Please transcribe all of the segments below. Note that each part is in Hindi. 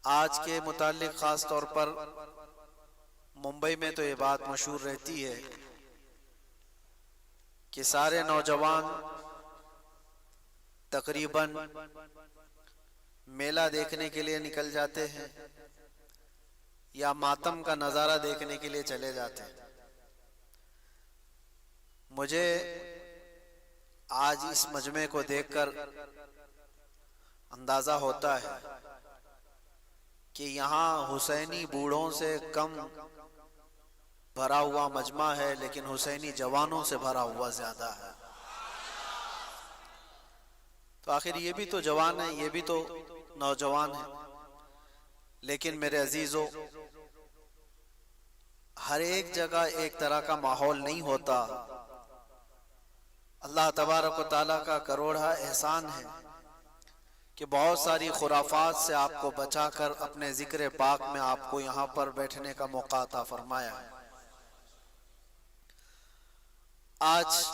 आज के मुताल्लिक ख़ास तौर पर मुंबई में तो ये बात मशहूर रहती है कि सारे नौजवान तकरीबन मेला देखने के लिए निकल जाते हैं या मातम का नज़ारा देखने के लिए चले जाते हैं। मुझे आज इस मजमे को देखकर अंदाज़ा होता है कि यहाँ हुसैनी बूढ़ों से कम भरा हुआ मजमा है, लेकिन हुसैनी जवानों से भरा हुआ ज़्यादा है। तो आखिर ये भी तो जवान है, ये भी तो नौजवान है। लेकिन मेरे अजीजों, हर एक जगह एक तरह का माहौल नहीं होता। अल्लाह तबारक व तआला का करोड़ा एहसान है कि बहुत सारी खुराफात से आपको बचाकर अपने जिक्र पाक में आपको यहाँ पर बैठने का मौका अता फरमाया है। आज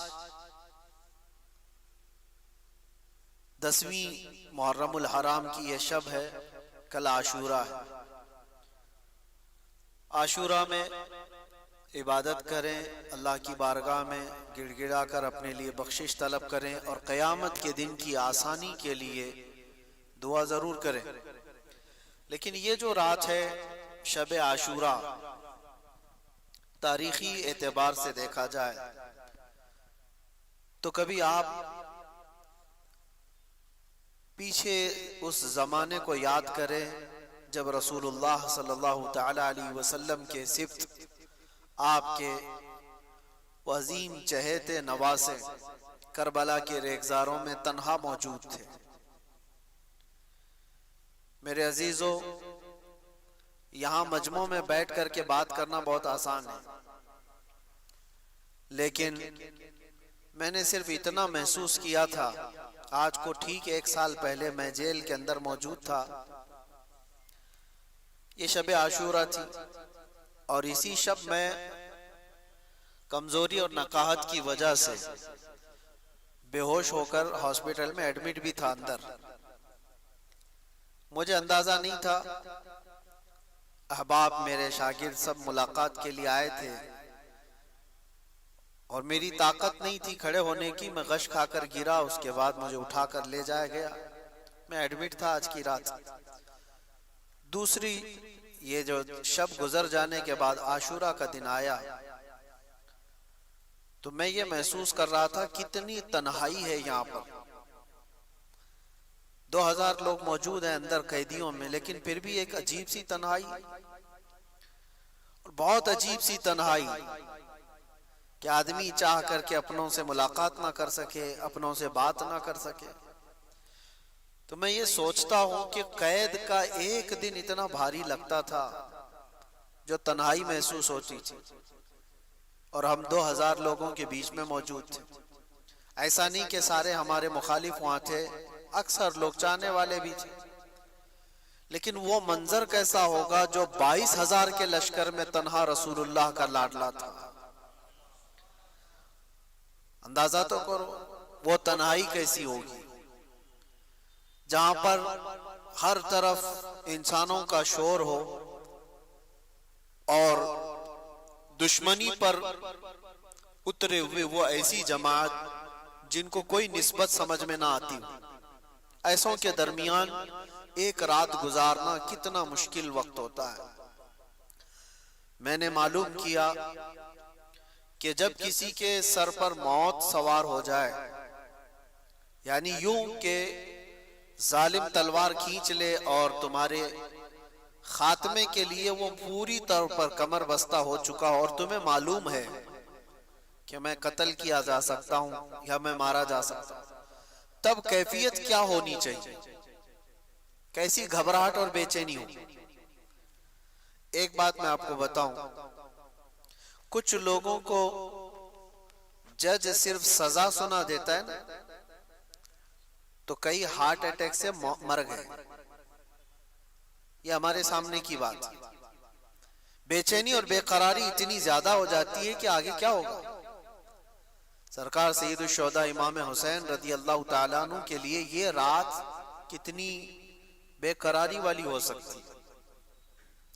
10वीं मुहर्रमुल हराम की ये शब है, कल आशूरा है। आशूरा में इबादत करें, अल्लाह की बारगाह में गिड़गिड़ा कर अपने लिए बख्शिश तलब करें और क़यामत के दिन की आसानी के लिए दुआ ज़रूर करें। लेकिन ये जो रात है शब आशूरा, तारीखी एतबार से देखा जाए तो कभी आप पीछे उस ज़माने को याद करें जब रसूलुल्लाह सल्लल्लाहु तआला अलैहि वसल्लम के सिफ्त आपके वज़ीम चहेते नवासे करबला के रेगजारों में तन्हा मौजूद थे। मेरे अजीजों, यहाँ मजमों में बैठ कर के बात करना बहुत आसान है, लेकिन मैंने सिर्फ इतना महसूस किया था। आज को ठीक 1 साल पहले मैं जेल के अंदर मौजूद था। ये शब आशूरा थी और इसी शब में कमजोरी और नकाहत की वजह से बेहोश होकर हॉस्पिटल में एडमिट भी था अंदर। मुझे अंदाजा नहीं था। अहबाब मेरे शागिर्द सब मुलाकात के लिए आए थे और मेरी ताकत नहीं थी खड़े होने की। मैं गश खाकर गिरा, उसके बाद मुझे उठाकर ले जाया गया। मैं एडमिट था आज की रात। दूसरी, ये जो शब गुजर जाने के बाद आशूरा का दिन आया तो मैं ये महसूस कर रहा था कितनी तन्हाई है यहाँ पर। 2000 लोग मौजूद हैं अंदर कैदियों में, लेकिन फिर भी एक अजीब सी तन्हाई, और बहुत अजीब सी तन्हाई कि आदमी चाह करके अपनों से मुलाकात ना कर सके, अपनों से बात ना कर सके। तो मैं ये सोचता हूं कि कैद का एक दिन इतना भारी लगता था जो तन्हाई महसूस होती थी, और हम 2000 लोगों के बीच में मौजूद थे। ऐसा नहीं कि सारे हमारे मुखालिफ वहां थे, अक्सर लोग चाहने वाले भी थे। लेकिन वो मंजर कैसा होगा जो 22,000 के लश्कर में तन्हा रसूलुल्लाह का लाडला था। अंदाजा तो करो वो तन्हाई कैसी होगी, जहां पर हर तरफ इंसानों का शोर हो और दुश्मनी पर उतरे हुए वो ऐसी जमात जिनको कोई निस्बत समझ में ना आती, ऐसों के दरमियान एक रात गुजारना कितना मुश्किल वक्त होता है। मैंने मालूम किया कि जब किसी के सर पर मौत सवार हो जाए, यानी यूं के जालिम तलवार खींच ले और तुम्हारे खात्मे के लिए वो पूरी तौर पर कमर बस्ता हो चुका हो और तुम्हें मालूम है कि मैं कत्ल किया जा सकता हूं या मैं मारा जा सकता हूं, तब कैफियत क्या होनी चाहिए, कैसी घबराहट और बेचैनी हो। एक बात मैं आपको बताऊं, कुछ लोगों को जज सिर्फ सजा सुना देता है ना, तो कई हार्ट अटैक से मर गए। ये हमारे सामने की बात है। बेचैनी और बेकरारी इतनी ज्यादा हो जाती है कि आगे क्या होगा। सरकार सैयदुल शुहदा इमाम हुसैन रदी अल्लाह ताला अन्हु के लिए ये रात कितनी बेकरारी वाली हो सकती है।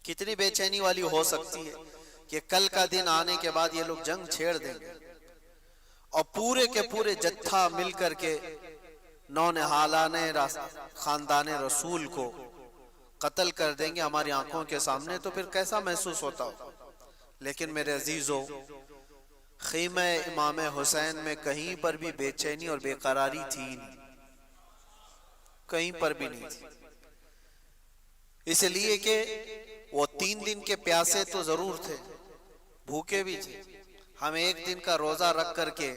कितनी बेचैनी वाली हो सकती है कि कल का दिन आने के बाद ये लोग जंग छेड़ देंगे और पूरे के पूरे जत्था मिलकर के नौनिहालाने खानदाने रसूल को कत्ल कर देंगे हमारी आंखों के सामने, तो फिर कैसा महसूस होता हो। लेकिन मेरे अजीजों, खीमा इमाम हुसैन में कहीं पर भी बेचैनी और बेकरारी थी नहीं, कहीं पर भी नहीं थी। इसलिए कि वो 3 दिन के प्यासे तो जरूर थे, भूखे भी थे। हम एक दिन का रोजा रख करके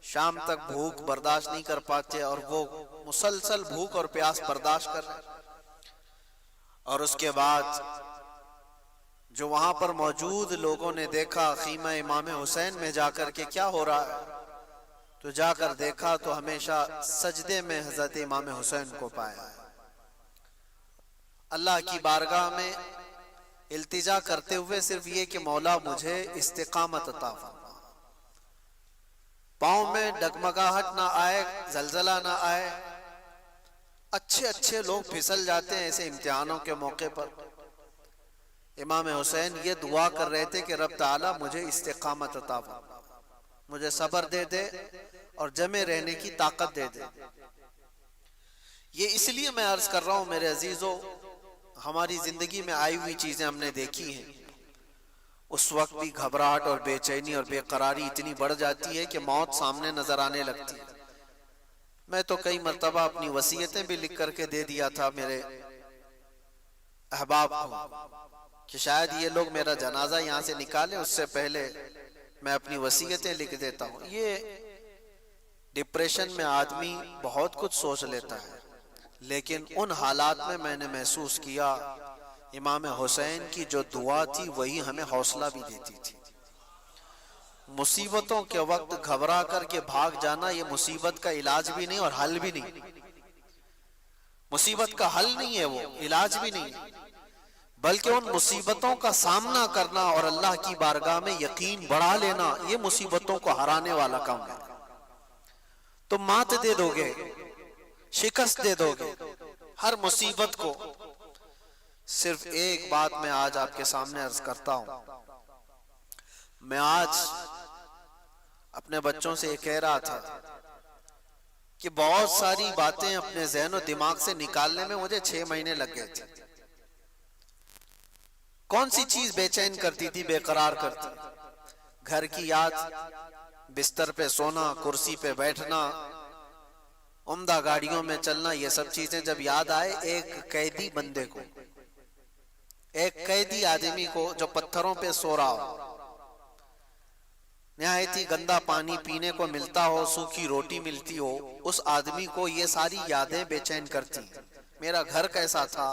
शाम तक भूख बर्दाश्त नहीं कर पाते और वो मुसलसल भूख और प्यास बर्दाश्त कर रहे। और उसके बाद जो वहां पर मौजूद लोगों ने देखा खीमा इमाम हुसैन में जाकर के क्या हो रहा है, तो जाकर देखा तो हमेशा सजदे में हजरत इमाम हुसैन को पाया है। अल्लाह की बारगाह में इल्तिजा करते हुए सिर्फ ये कि मौला मुझे इस्तिकामत अता फरमा, पाँव में डगमगाहट ना आए, जलजला ना आए। अच्छे अच्छे लोग फिसल जाते हैं ऐसे इम्तिहानों के मौके पर। इमाम हुसैन ये दुआ कर रहे थे कि रब ताला मुझे इस्तिकामत अता फरमा, मुझे सब्र दे दे और जमे रहने की ताकत दे दे। ये इसलिए मैं अर्ज कर रहा हूं मेरे अजीजों, हमारी जिंदगी में आई हुई चीजें हमने देखी हैं। उस वक्त भी घबराहट और बेचैनी और बेकरारी इतनी बढ़ जाती है कि मौत सामने नजर आने लगती है। मैं तो कई मर्तबा अपनी वसीयतें भी लिख करके दे दिया था मेरे अहबाब को कि शायद ये लोग मेरा जनाजा यहाँ से निकाले, उससे पहले मैं अपनी वसीयतें लिख देता हूँ। ये डिप्रेशन में आदमी बहुत कुछ सोच लेता है, लेकिन उन हालात में मैंने महसूस किया इमाम हुसैन की जो दुआ थी वही हमें हौसला भी देती थी। मुसीबतों के वक्त घबरा करके भाग जाना ये मुसीबत का इलाज भी नहीं और हल भी नहीं। मुसीबत का हल नहीं है, वो इलाज भी नहीं, बल्कि उन मुसीबतों का सामना करना और अल्लाह की बारगाह में यकीन बढ़ा लेना, ये मुसीबतों को हराने वाला काम है। तुम मात दे दोगे, शिकस्त दे दोगे हर मुसीबत को। सिर्फ एक बात मैं आज आपके सामने अर्ज करता हूं। मैं आज अपने बच्चों से ये कह रहा था कि बहुत सारी बातें अपने ज़हन और दिमाग से निकालने में मुझे 6 महीने लग गए थे। कौन सी चीज बेचैन करती थी, बेकरार करती? घर की याद, बिस्तर पे सोना, कुर्सी पे बैठना, उम्दा गाड़ियों में चलना, ये सब चीजें जब याद आए एक कैदी बंदे को, एक कैदी आदमी को जो पत्थरों पे सो रहा हो, निहायत ही गंदा पानी पीने को मिलता हो, सूखी रोटी मिलती हो, उस आदमी को ये सारी यादें बेचैन करती। मेरा घर कैसा था,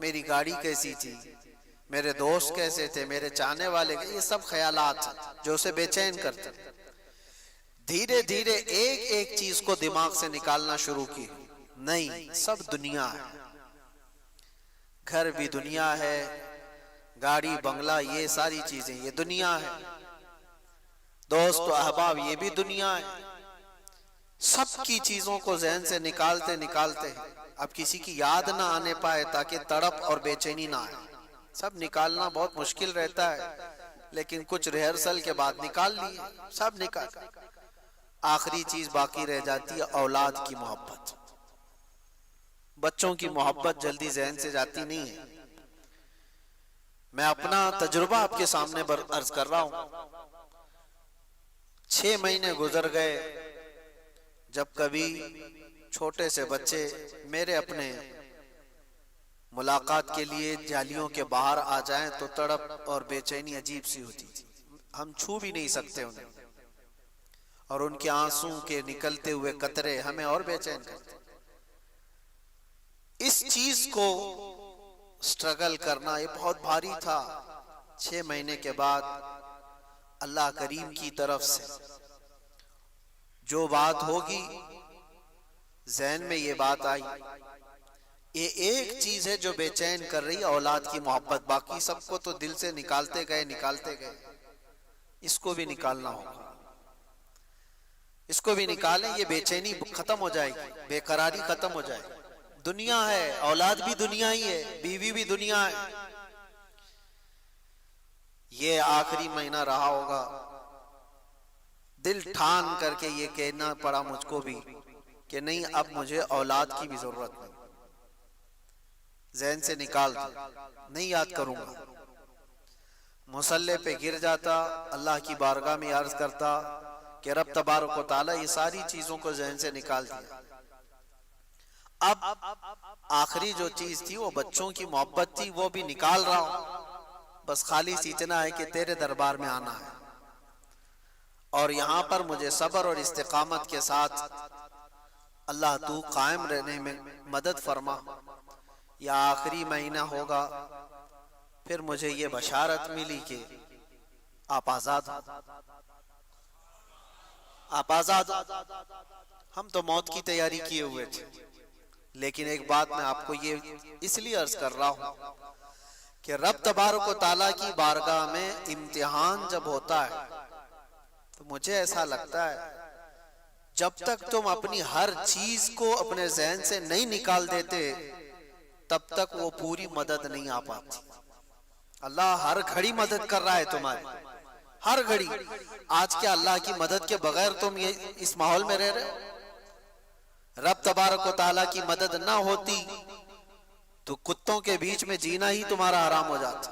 मेरी गाड़ी कैसी थी, मेरे दोस्त कैसे थे, मेरे चाहने वाले, ये सब ख्यालात जो उसे बेचैन करते। धीरे धीरे एक एक चीज को दिमाग से निकालना शुरू की। नहीं, सब दुनिया है, घर भी दुनिया है, गाड़ी बंगला ये सारी चीजें ये दुनिया है, दोस्त अहबाब ये भी दुनिया है। सबकी चीजों को जहन से निकालते निकालते अब किसी की याद ना आने पाए ताकि तड़प और बेचैनी ना आए। सब निकालना बहुत मुश्किल रहता है, लेकिन कुछ रिहर्सल के बाद निकाल लिए, सब निकाल। आखिरी चीज बाकी रह जाती है औलाद की मोहब्बत। बच्चों की मोहब्बत जल्दी जहन से जाती नहीं है। मैं अपना तजुर्बा आपके सामने अर्ज कर रहा हूं। 6 महीने गुजर गए, जब कभी छोटे से बच्चे मेरे अपने मुलाकात के लिए जालियों के बाहर आ जाएं तो तड़प और बेचैनी अजीब सी होती थी। हम छू भी नहीं सकते उन्हें, और उनके आंसू के निकलते हुए कतरे हमें और बेचैन करते। इस चीज को स्ट्रगल करना ये बहुत भारी था। 6 महीने के बाद अल्लाह करीम की तरफ से जो बात होगी, ज़हन में ये बात आई, ये एक चीज है जो बेचैन कर रही है, औलाद की मोहब्बत। बाकी सबको तो दिल से निकालते गए, इसको भी निकालना होगा, इसको भी निकालें, ये बेचैनी खत्म हो जाएगी, बेकरारी खत्म हो जाएगी। दुनिया है, औलाद भी दुनिया ही है, बीवी भी दुनिया है, ये आखिरी महीना रहा होगा, दिल ठान करके ये कहना पड़ा मुझको भी कि नहीं, अब मुझे औलाद की भी जरूरत नहीं। ज़हन से निकाल दो, नहीं याद करूंगा। मुसल्ले पे गिर जाता, अल्लाह की बारगाह में अर्ज करता कि रब तबारक व तआला ये सारी चीजों को ज़हन से निकाल दिया। अब आखिरी जो चीज थी वो बच्चों की मोहब्बत थी, वो भी निकाल रहा हूं। बस खाली इतना है कि तेरे दरबार में आना है और यहां पर मुझे सब्र और इस्तिकामत के साथ अल्लाह तू कायम रहने में मदद फरमा। या आखिरी महीना होगा, फिर मुझे ये बशारत मिली कि आप आजाद हो, आप आजाद हो। हम तो मौत की तैयारी किए हुए थे, लेकिन एक बात मैं आपको ये इसलिए अर्ज कर रहा हूं कि रब तबारक व तआला की बारगाह में इम्तिहान जब होता है तो मुझे ऐसा लगता है जब तक तुम अपनी हर चीज को अपने जहन से नहीं निकाल देते तब तक वो पूरी मदद नहीं आ पाती। अल्लाह हर घड़ी मदद कर रहा है तुम्हारी, हर घड़ी। आज क्या अल्लाह की मदद के बगैर तुम ये इस माहौल में रह रहे हो? रब तबारक व तआला की मदद ना होती तो कुत्तों के बीच में जीना ही तुम्हारा हराम हो जाता।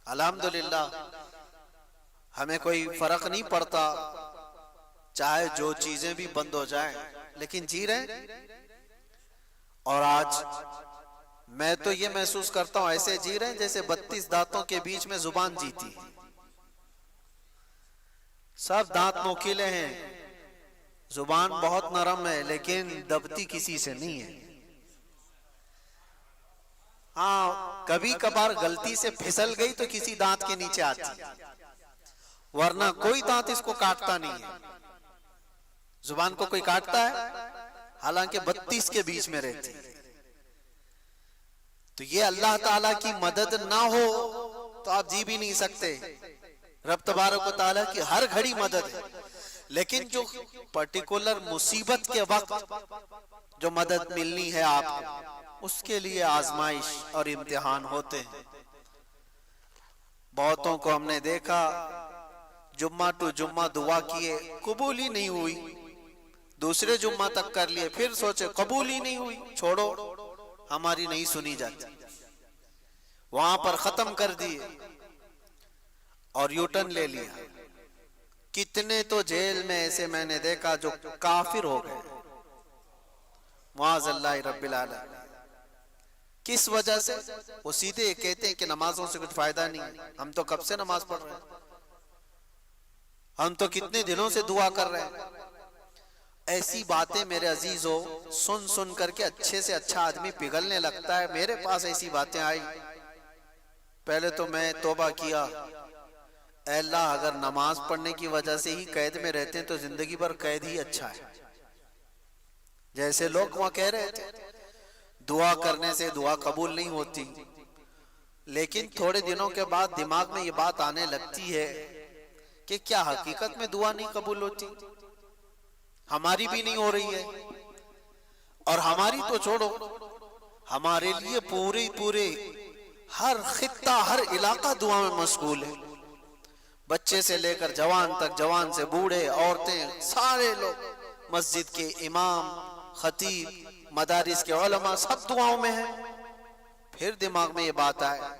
अल्हम्दुलिल्लाह हमें कोई फर्क नहीं पड़ता, चाहे जो चीजें भी बंद हो जाएं, लेकिन जी रहे। और आज मैं तो ये महसूस करता हूं ऐसे जी रहे हैं जैसे 32 दांतों के बीच में जुबान जीती है। सब दांत नोकीले हैं, जुबान बहुत नरम है, लेकिन दबती किसी से नहीं है। हाँ, कभी कभार गलती से फिसल गई तो किसी दांत के नीचे आती, वरना कोई दांत इसको काटता नहीं है। जुबान को कोई काटता है? हालांकि 32 के बीच में रहती है। तो ये अल्लाह ताला की मदद ना हो तो आप जी भी नहीं सकते। रब तबारक व तआला की हर घड़ी मदद है, लेकिन जो पर्टिकुलर मुसीबत के वक्त जो मदद मिलनी है आपको, उसके लिए आजमाइश और इम्तिहान होते हैं। बहुतों को हमने देखा जुम्मा टू जुम्मा दुआ किए, कबूल ही नहीं हुई। दूसरे जुम्मा तक कर लिए, फिर सोचे कबूल ही नहीं हुई, छोड़ो हमारी नहीं सुनी जाती, वहां पर खत्म कर दिए और यूटर्न ले लिया। कितने तो जेल में ऐसे मैंने देखा जो काफिर हो गए, मुआज़ल्लाह रब्बिल आलमीन। किस वजह से? वो सीधे कहते हैं कि नमाजों से कुछ फायदा नहीं। हम तो कब से नमाज पढ़ रहे हैं, हम तो कितने दिनों से दुआ कर रहे हैं। ऐसी बातें मेरे अजीजों सुन सुन करके अच्छे से अच्छा आदमी पिघलने लगता है। मेरे पास ऐसी बातें आई, पहले तो मैं तौबा किया, अल्लाह अगर नमाज पढ़ने की वजह से ही कैद में रहते हैं तो जिंदगी भर कैद ही अच्छा है। जैसे लोग वहां कह रहे थे दुआ करने से दुआ कबूल नहीं होती, लेकिन थोड़े दिनों के बाद दिमाग में ये बात आने लगती है कि क्या हकीकत में दुआ नहीं कबूल होती? हमारी भी नहीं हो रही है, और हमारी तो छोड़ो, हमारे लिए पूरे पूरे हर खित्ता हर इलाका दुआ में मशगूल है। बच्चे से लेकर जवान तक, जवान से बूढ़े, औरतें, सारे लोग, मस्जिद के इमाम, खतीब, मदारिस के उलमा, सब दुआओं में हैं। फिर दिमाग में ये बात आए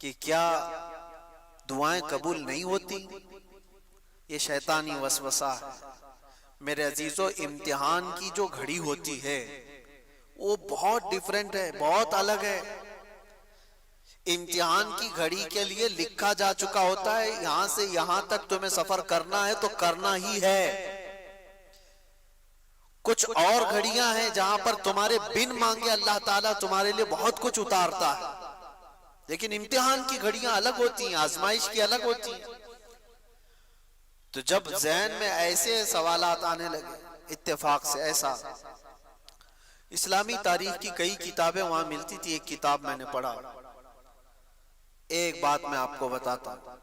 कि क्या दुआएं कबूल नहीं होती? ये शैतानी वसवसा है। मेरे अजीजों, इम्तिहान की जो घड़ी होती है वो बहुत डिफरेंट है, बहुत अलग है। इम्तिहान की घड़ी के लिए लिखा जा चुका होता है, यहां से यहां तक तुम्हें सफर करना है तो करना ही है। कुछ और घड़ियां हैं जहां पर तुम्हारे बिन मांगे अल्लाह ताला तुम्हारे लिए बहुत कुछ उतारता है, लेकिन इम्तिहान की घड़ियां अलग होती हैं, आजमाइश की अलग होती हैं। तो जब ज़हन में ऐसे सवालात आने लगे, इत्तेफाक से ऐसा, इस्लामी तारीख की कई किताबें वहां मिलती थी। एक किताब मैंने पढ़ा, एक बात मैं आपको बताता हूं,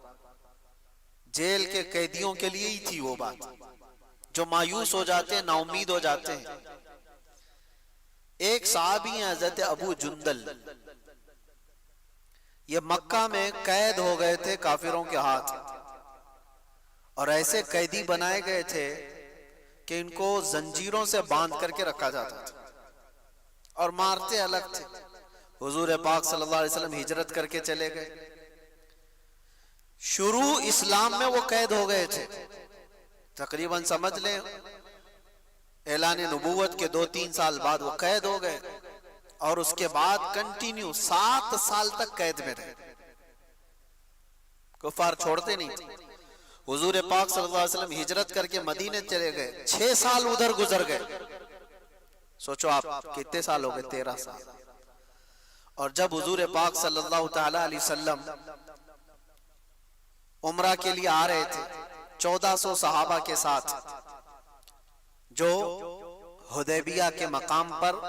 जेल के कैदियों के लिए ही थी वो बात, जो मायूस हो जाते हैं, नाउमीद हो जाते हैं। एक साहबी हैं हजरत अबू जुंदल, ये मक्का में कैद हो गए थे काफिरों के हाथ, और ऐसे कैदी बनाए गए थे कि इनको जंजीरों से बांध करके रखा जाता था और मारते अलग थे। हुजूर पाक सल्लल्लाहु अलैहि वसल्लम हिजरत करके चले गए। शुरू इस्लाम में वो कैद हो गए थे, तकरीबन समझ लें ऐलान नबूवत के 2-3 साल बाद वो कैद हो गए, और उसके बाद कंटिन्यू 7 साल तक कैद में रहे। कुफार छोड़ते नहीं थे। हुजूर पाक सल्लल्लाहु अलैहि वसल्लम हिजरत करके मदीने चले गए, 6 साल उधर गुजर गए। सोचो आप कितने साल हो गए, 13 साल। और जब हुजूर पाक सल्लल्लाहु तआला अलैहि वसल्लम उम्रा के लिए आ रहे थे 1400 सहाबा के साथ, जो हुदैबिया के मकाम पर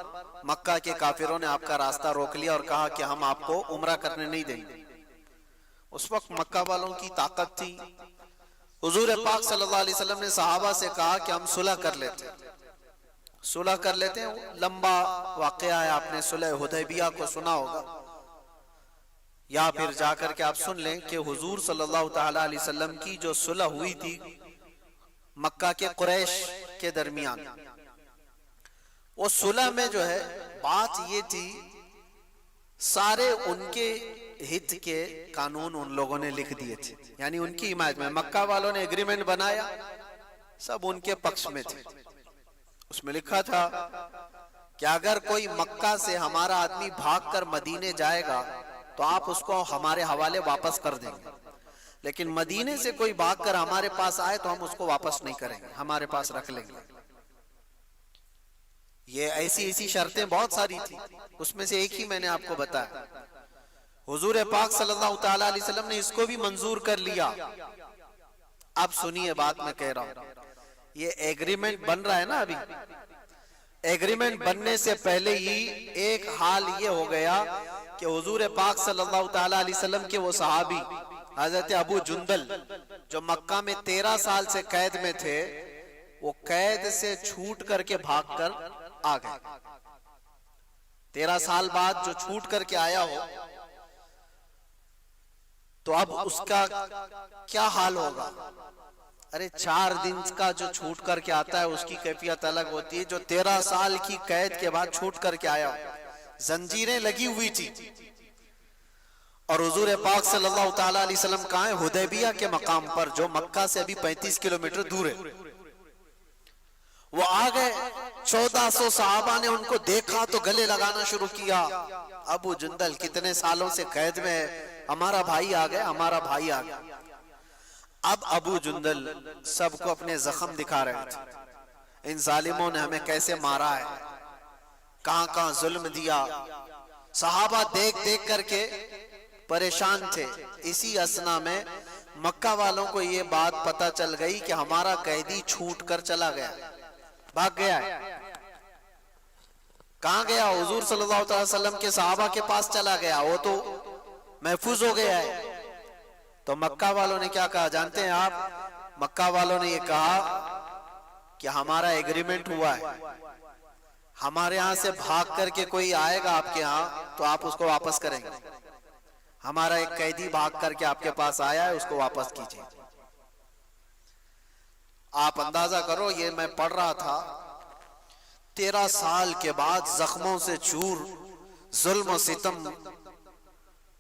मक्का के काफिरों ने आपका रास्ता रोक लिया और कहा कि हम आपको उम्रा करने नहीं देंगे। उस वक्त मक्का वालों की ताकत थी। हुजूर पाक सल्लल्लाहु अलैहि वसल्लम ने सहाबा से कहा कि हम सुलह कर लेते हैं, सुलह कर लेते हैं। लंबा वाकया है, आपने सुलह हुदैबिया को सुना होगा, या फिर जाकर के आप सुन लें कि हुजूर सल्लल्लाहु तआला अलैहि वसल्लम की जो सुलह हुई थी मक्का के कुरैश के दरमियान, वो सुलह में जो है बात ये थी, सारे उनके हित के कानून उन लोगों ने लिख दिए थे, यानी उनकी हिमायत में। मक्का वालों ने एग्रीमेंट बनाया, सब उनके पक्ष में थे। उसमें लिखा था कि अगर कोई मक्का से हमारा आदमी भागकर मदीने जाएगा तो आप उसको हमारे हवाले वापस कर देंगे, लेकिन मदीने से कोई भागकर हमारे पास आए तो हम उसको वापस नहीं करेंगे, हमारे पास रख लेंगे। ये ऐसी शर्तें बहुत सारी थी, उसमें से एक ही मैंने आपको बताया। हुजूर पाक सल्लल्लाहु तआला अलैहि वसल्लम ने इसको भी मंजूर कर लिया। अब सुनिए बात मैं कह रहा हूं, ये एग्रीमेंट बन रहा है ना, अभी एग्रीमेंट बनने से पहले ही एक हाल ये हो गया कि हुजूर पाक सल्लल्लाहु तआला अलैहि वसल्लम के वो सहाबी हजरत अबू जुंदल, जो मक्का में 13 साल से कैद में थे, वो कैद से छूट करके भागकर आ गए। 13 साल बाद जो छूट करके आया हो, तो अब उसका क्या हाल होगा। अरे 4 दिन का जो छूट करके आता है उसकी कैफियत अलग होती है, जो 13 साल की कैद के बाद छूट करके आया हो, जंजीरें लगी हुई थी। और हुजूर पाक सल्लल्लाहु तआला अलैहि वसल्लम कहाँ है, हुदैबिया के मकाम पर, जो मक्का से अभी 35 किलोमीटर दूर है। वो आ गए, 1400 सहाबा ने उनको देखा तो गले लगाना शुरू किया। अबू जुंदल कितने सालों से कैद में है, हमारा भाई आ गया, हमारा भाई आ गया। अब अबू जुंदल सबको अपने जख्म दिखा रहे थे, इन जालिमों ने हमें कैसे मारा है, कहां कहां जुल्म दिया। सहाबा देख देख करके परेशान थे। इसी असना में मक्का वालों को ये बात पता चल गई कि हमारा कैदी छूट कर चला गया, भाग गया है। कहां गया, हुजूर सल्लल्लाहु अलैहि वसल्लम के सहाबा के पास चला गया, वो तो महफूज हो गया है। तो मक्का वालों ने क्या कहा जानते हैं आप? मक्का वालों ने ये कहा कि हमारा एग्रीमेंट हुआ है, हमारे यहां से भाग करके कोई आएगा आपके यहां तो आप उसको वापस करेंगे। हमारा एक कैदी भाग करके आपके पास आया है, उसको वापस कीजिए। आप अंदाजा करो, ये मैं पढ़ रहा था, 13 साल के बाद जख्मों से चूर, जुल्म सितम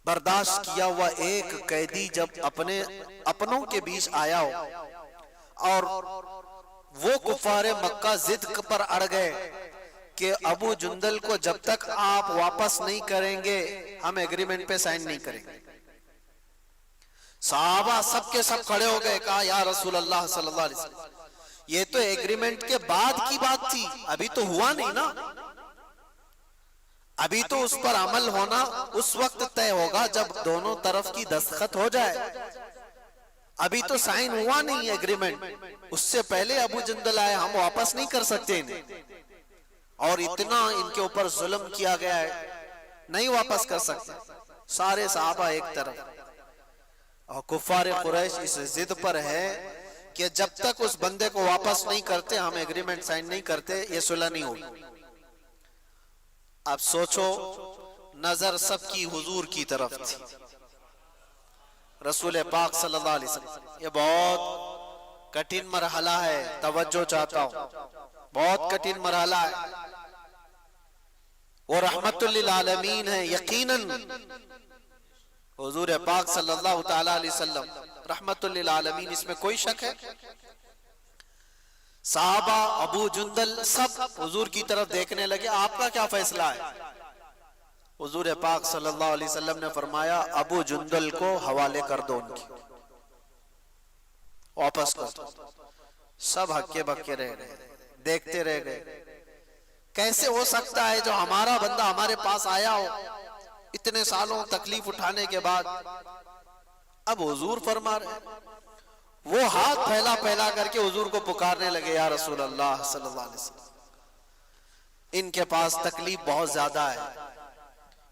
बर्दाश्त किया हुआ एक कैदी जब अपनों के बीच आया हो और वो कुफारे मक्का जिद पर अड़ गए कि अबू जुंदल को जब तक आप वापस नहीं करेंगे हम एग्रीमेंट पे साइन नहीं करेंगे। सहाबा सबके सब खड़े हो गए, कहा या रसूल अल्लाह सल्लल्लाहु अलैहि वसल्लम, ये तो एग्रीमेंट के बाद की बात थी, अभी तो हुआ नहीं ना, अभी तो उस पर अमल होना उस वक्त तय होगा जब दोनों तरफ की दस्तखत हो जाए। अभी तो साइन हुआ नहीं एग्रीमेंट, उससे पहले अबू जुंदल आए, हम वापस नहीं कर सकते इन्हें, और इतना इनके ऊपर जुल्म किया गया है, नहीं वापस कर सकते। सारे सहाबा एक तरफ और कुफार कुरैश इस जिद पर है कि जब तक उस बंदे को वापस नहीं करते हम एग्रीमेंट साइन नहीं करते, ये सुलह नहीं होगी। अब सोचो, नजर सबकी हुजूर की तरफ थी। रसूल पाक सल्लल्लाहु अलैहि वसल्लम, ये बहुत कठिन मरहला है, तवज्जो चाहता हूं, बहुत कठिन मरहला है। वो रहमतुल लिल आलमीन है, यकीनन हुजूर पाक सल्लल्लाहु ताला अलैहि वसल्लम रहमतुल लिल आलमीन, इसमें कोई शक है। साहबा, अबू जुंदल सब हुजूर की तरफ देखने लगे, आपका क्या फैसला है? हुजूर पाक सल्लल्लाहु अलैहि वसल्लम ने फरमाया, अबू जुंदल को हवाले कर दो, उनकी वापस कर दो। सब हक्के बक्के रह गए, देखते रह गए। कैसे हो सकता है जो हमारा बंदा हमारे पास आया हो इतने सालों तकलीफ उठाने के बाद, अब हुजूर फरमा रहे, वो हाथ फैला फैला करके हुजूर को पुकारने लगे, या रसूल अल्लाह सल्लल्लाहु अलैहि वसल्लम, इनके पास तकलीफ बहुत ज्यादा है,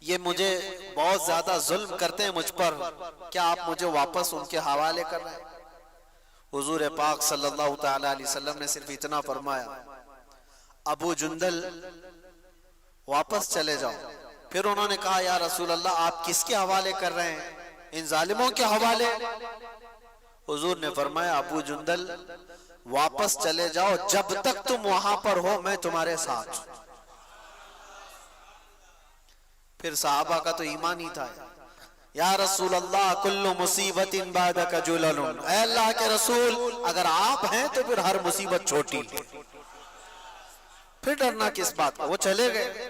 ये मुझे बहुत ज्यादा जुल्म करते हैं मुझ पर, क्या आप मुझे वापस उनके हवाले कर रहे हैं? हुजूर पाक सल्लल्लाहु ताला अलैहि वसल्लम ने सिर्फ इतना फरमाया, अबू जुंदल वापस चले जाओ। फिर उन्होंने कहा, या रसूल अल्लाह, आप किसके हवाले कर रहे हैं? इन जालिमों के हवाले? हुजूर ने फरमाया, अबू जुंदल वापस चले जाओ, जब तक तुम वहां पर हो मैं तुम्हारे साथ। फिर साहबा का तो ईमान ही था, या रसूल अल्लाह, कुल्लु मुसीबतिन बादका जुललुन, ऐ अल्लाह के रसूल, अगर आप हैं तो फिर हर मुसीबत छोटी है, फिर डरना किस बात का? वो चले गए।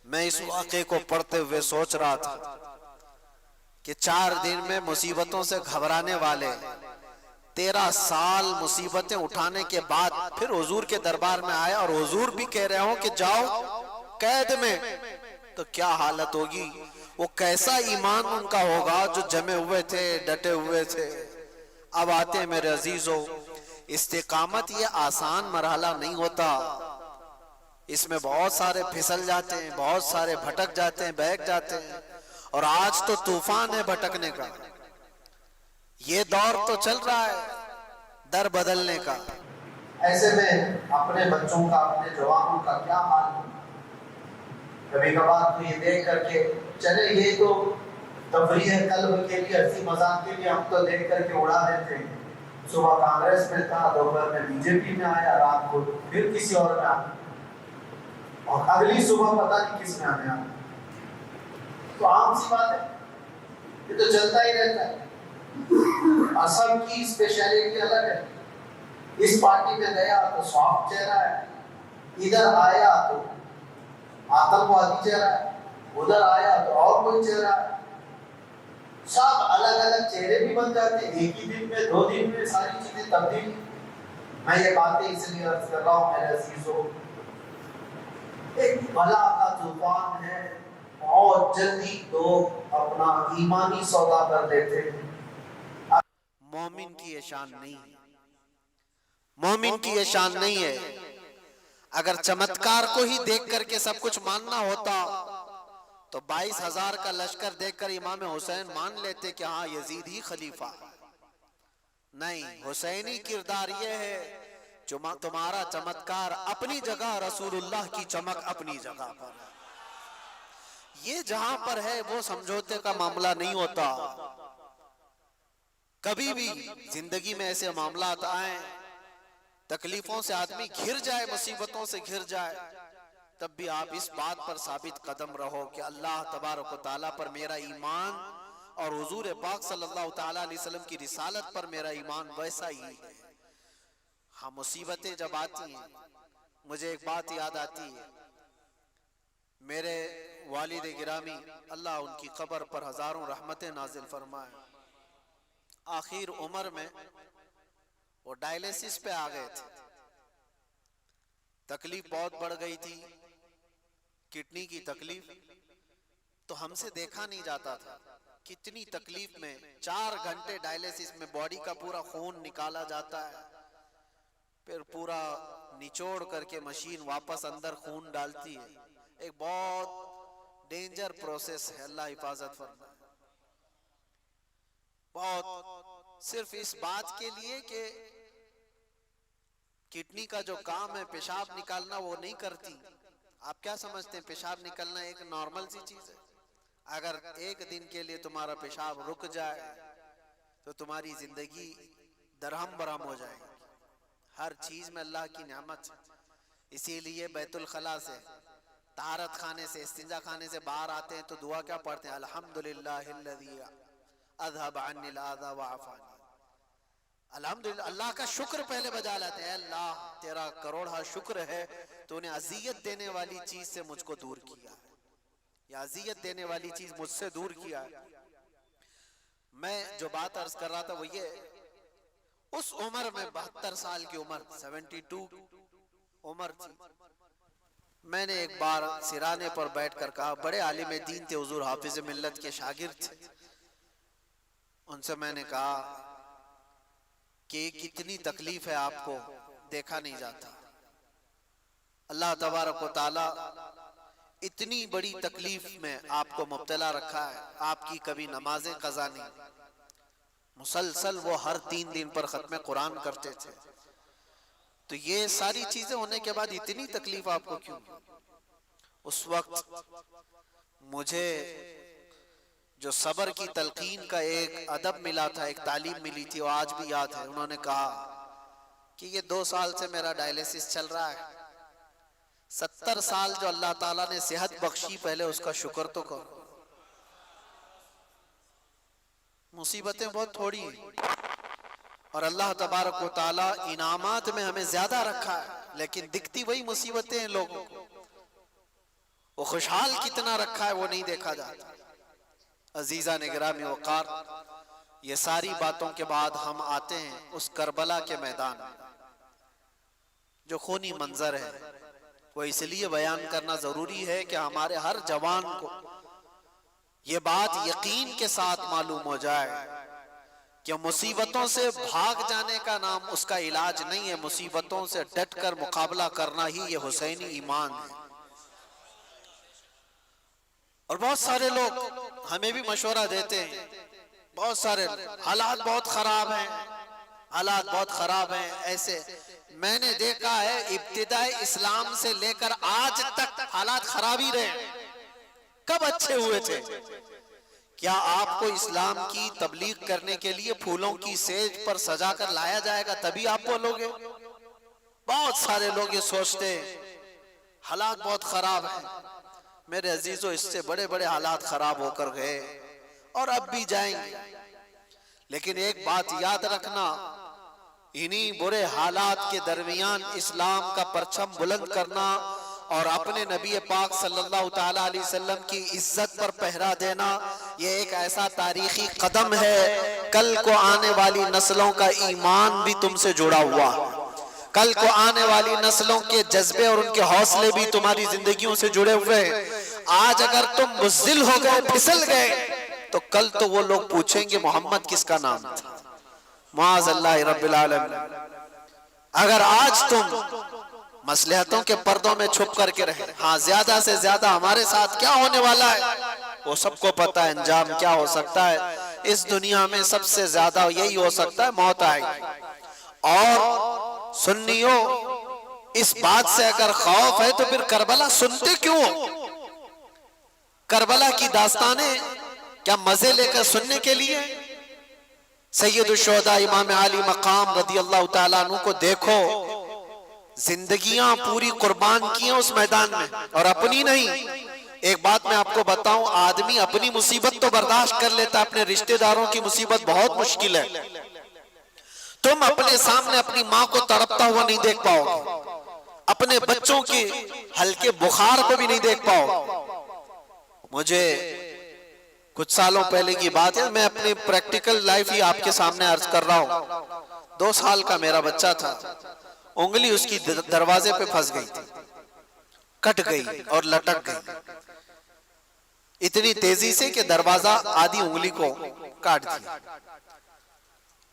मैं इस वाक़े को पढ़ते हुए सोच रहा था कि 4 दिन में मुसीबतों से घबराने वाले 13 साल मुसीबतें उठाने के बाद फिर हुजूर के दरबार में आए और हुजूर भी कह रहे हो कि जाओ कैद में, तो क्या हालत होगी? वो कैसा ईमान उनका होगा जो जमे हुए थे, डटे हुए थे। अब आते मेरे अजीजों, इस्तिकामत ये आसान मरहला नहीं होता, इसमें बहुत सारे फिसल जाते हैं, बहुत सारे भटक जाते हैं, बहक जाते हैं, और आज तो तूफान है भटकने का। ये दौर तो चल रहा है दर बदलने का। ऐसे में अपने बच्चों का, अपने जवानों का क्या हाल है? कभी कभार तो ये देख करके चले, ये तो तफरीह कल्ब के लिए, हंसी मजाक के लिए हम तो देख करके उड़ा देते हैं। सुबह कांग्रेस में था, दोपहर में बीजेपी में आया, रात को फिर किसी और में आया, और अगली सुबह पता नहीं किस में आने आया। तो आम सी बात है, ये तो चलता ही रहता है। असम की स्पेशलिटी अलग है। इस पार्टी में गया तो सॉफ्ट चेहरा है, इधर आया तो आतंकवादी चेहरा है, उधर आया तो और कोई चेहरा है। सब अलग अलग चेहरे भी बन जाते हैं एक ही दिन में, 2 दिन में सारी चीजें तब्दील। मैं ये बातें इसलिए अर्ज कर रहा हूँ मेरे अजीजों, एक बला का तूफान है, बहुत जल्दी लोग अपना ईमानी सौदा कर देते हैं। मोमिन की ये शान नहीं है, मोमिन की ये शान नहीं है। अगर चमत्कार को ही देख करके सब कुछ मानना होता तो 22,000 का लश्कर देखकर इमाम हुसैन मान लेते कि हाँ यजीद ही खलीफा। नहीं, हुसैनी किरदार ये है, जो तुम्हारा चमत्कार अपनी जगह, रसूलुल्लाह की चमक अपनी जगह पर है। ये जहां पर है वो समझौते का मामला नहीं होता। कभी भी जिंदगी में ऐसे मामला आए, तकलीफों से आदमी घिर जाए, मुसीबतों से घिर जाए, तब भी आप इस बात पर साबित कदम रहो कि अल्लाह तबारक व तआला पर मेरा ईमान और हुजूर पाक सल्लल्लाहु ताला अलैहि वसल्लम की रिसालत पर मेरा ईमान वैसा ही है। हाँ, मुसीबतें जब आती हैं, मुझे एक बात याद आती है, मेरे वालिद गिरामी अल्लाह उनकी कब्र पर हजारों रहमतें नाजिल फरमाए, आखिर उम्र में वो डायलिसिस पे आ गए थे। तकलीफ बहुत बढ़ गई थी, किडनी की तकलीफ, तो हमसे देखा नहीं जाता था। कितनी तकलीफ में 4 घंटे डायलिसिस में बॉडी का पूरा खून निकाला जाता है, फिर पूरा निचोड़ करके मशीन वापस अंदर खून डालती है। एक बहुत डेंजर प्रोसेस है, अल्लाह हिफाजत फरमाए। बहुत सिर्फ इस बात के लिए कि किडनी का जो काम है पेशाब निकालना वो नहीं करती, आप क्या समझते हैं पेशाब निकलना एक नॉर्मल सी चीज है? अगर एक दिन के लिए तुम्हारा पेशाब रुक जाए तो तुम्हारी जिंदगी दरहम बरहम हो जाएगी। हर चीज में अल्लाह की नेमत है। इसीलिए बैतुल खला से, तारत खाने से, इस्तिंजा खाने से बाहर आते हैं तो दुआ क्या पढ़ते हैं? अल्हम्दुलिल्लाहिल्लज़ी अज़हब अन्निल आज़ा व आफ़ानी। अल्हम्दुलिल्लाह, अल्लाह का शुक्र पहले बजा लेते हैं। अल्लाह तेरा करोड़ा शुक्र है, तूने अजियत देने वाली चीज से मुझको दूर किया है, या अजियत देने वाली चीज मुझसे दूर किया है। मैं जो बात अर्ज कर रहा था वो ये, उस उम्र में 72 साल की उम्र, 72 उम्र थी, मैंने एक बार सिराने पर बैठकर कहा, बड़े आलिम दीन थे, हुजूर हाफिज मिल्लत के शागिर्द थे, उनसे मैंने कहा कि कितनी तकलीफ है आपको, देखा नहीं जाता। अल्लाह तबारक व तआला इतनी बड़ी तकलीफ में आपको मुब्तला रखा है, आपकी कभी नमाजें कज़ा नहीं, मुसलसल वो हर 3 दिन पर खत्म कुरान करते थे, तो ये सारी चीजें होने के बाद इतनी तकलीफ आपको क्यों? उस वक्त मुझे जो सबर की तलकीन का एक अदब मिला था, एक तालीम मिली थी, वो आज भी याद है। उन्होंने कहा कि ये 2 साल से मेरा डायलिसिस चल रहा है, 70 साल जो अल्लाह ताला ने सेहत बख्शी, पहले उसका शुक्र तो करो। मुसीबतें बहुत थोड़ी हैं और अल्लाह तबारक व तआला इनामात में हमें ज्यादा रखा है, लेकिन दिखती वही मुसीबतें हैं लोगों को। वो खुशहाल कितना रखा है वो नहीं देखा जाता। अजीजा ने गिरामी वकार, ये सारी बातों के बाद हम आते हैं उस करबला के मैदान में। जो खूनी मंजर है वो इसलिए बयान करना जरूरी है कि हमारे हर जवान को ये बात यकीन के साथ मालूम हो जाए कि मुसीबतों से भाग जाने का नाम उसका इलाज नहीं है, मुसीबतों से डटकर मुकाबला करना ही ये हुसैनी ईमान है। और बहुत सारे लोग हमें भी मशवरा देते हैं, बहुत सारे हालात बहुत खराब हैं, हालात बहुत खराब हैं। ऐसे मैंने देखा है इब्तिदाई इस्लाम से लेकर आज तक हालात खराब ही रहे। कब अच्छे हुए थे? क्या आपको इस्लाम की तबलीग करने के लिए फूलों की सेज पर सजा कर लाया जाएगा तभी आप बोलोगे? बहुत सारे लोग ये सोचते हालात बहुत खराब है। मेरे अजीजों, इससे बड़े बड़े हालात खराब होकर गए और अब भी जाएंगे, लेकिन एक बात याद रखना, इन्हीं बुरे हालात के दरमियान इस्लाम का परचम बुलंद करना और अपने नबी पाक सल्लल्लाहु ताला अलैहि वसल्लम की इज्जत पर पहरा देना, ये एक ऐसा तारीखी कदम है। कल को आने वाली नस्लों का ईमान भी तुमसे जुड़ा हुआ है, कल को आने वाली नस्लों के जज्बे और उनके हौसले भी तुम्हारी जिंदगियों से जुड़े हुए हैं। आज अगर तुम बुज़दिल हो गए, फिसल गए, तो कल तो वो लोग पूछेंगे मोहम्मद किसका नाम था। माअज़ल्लाह रब्बिल आलमीन। अगर आज तुम मसलहतों के पर्दों में छुप करके रहे, हाँ ज्यादा से ज्यादा हमारे साथ क्या होने वाला है वो सबको पता है, अंजाम क्या हो सकता है। इस दुनिया में सबसे ज्यादा यही हो सकता है, मौत आएगी। और सुन्नियों, इस बात से अगर खौफ है तो फिर करबला सुनते क्यों? करबला की दास्तानें क्या मजे लेकर सुनने के लिए? सैयदुल शुहदा इमाम अली मकाम रदियल्लाहु ताला अन्हु को देखो, जिंदगियां पूरी कुर्बान की हैं उस मैदान में, और अपनी नहीं। एक बात मैं आपको बताऊं, आदमी अपनी मुसीबत तो बर्दाश्त कर लेता, अपने रिश्तेदारों की मुसीबत बहुत मुश्किल है। तुम अपने सामने अपनी माँ को तड़पता हुआ नहीं देख पाओगे, अपने बच्चों की हल्के बुखार को भी नहीं देख पाओगे। मुझे कुछ सालों पहले की बात है, मैं अपनी प्रैक्टिकल लाइफ ही आपके सामने अर्ज कर रहा हूँ। 2 साल का मेरा बच्चा था, उंगली उसकी दरवाजे पे फंस गई थी, कट गई और लटक गई इतनी तेजी से कि दरवाजा आधी उंगली को काट दिया।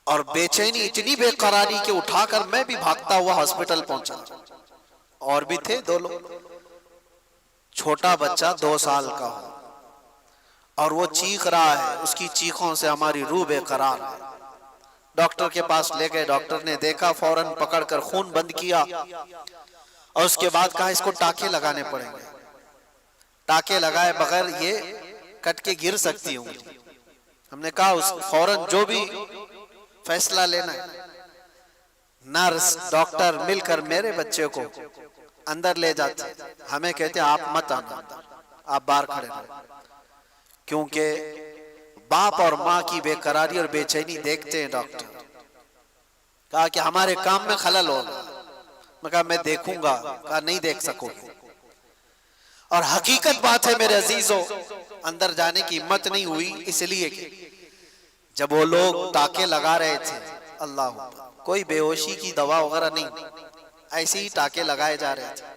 और बेचैनी इतनी बेकरारी के उठाकर मैं भी भागता हुआ हॉस्पिटल पहुंचा। और भी थे 2 लोग। छोटा बच्चा 2 साल का हो और वो चीख रहा है, उसकी चीखों से हमारी रूह बेकरार है। डॉक्टर के पास ले गए, डॉक्टर ने देखा, फौरन पकड़कर खून बंद किया और उसके बाद कहा इसको टाके लगाने पड़ेंगे, टाके लगाए बगैर ये कट के गिर सकती हूँ। हमने कहा उस फौरन जो भी फैसला लेना है, नर्स डॉक्टर मिलकर मेरे बच्चे को अंदर ले जाते, हमें कहते आप मत आना, आप बाहर खड़े रहो, क्योंकि बाप और माँ की बेकरारी और बेचैनी देखते हैं डॉक्टर। कहा कि हमारे काम में खलल होगा। मैं कहा मैं देखूंगा। कहा नहीं देख सकोगे। और हकीकत बात है मेरे अजीजों, अंदर जाने की हिम्मत नहीं हुई, इसलिए कि जब वो लोग टाके लगा रहे थे, अल्लाह, कोई बेहोशी की दवा वगैरह नहीं, ऐसे ही टाके लगाए जा रहे थे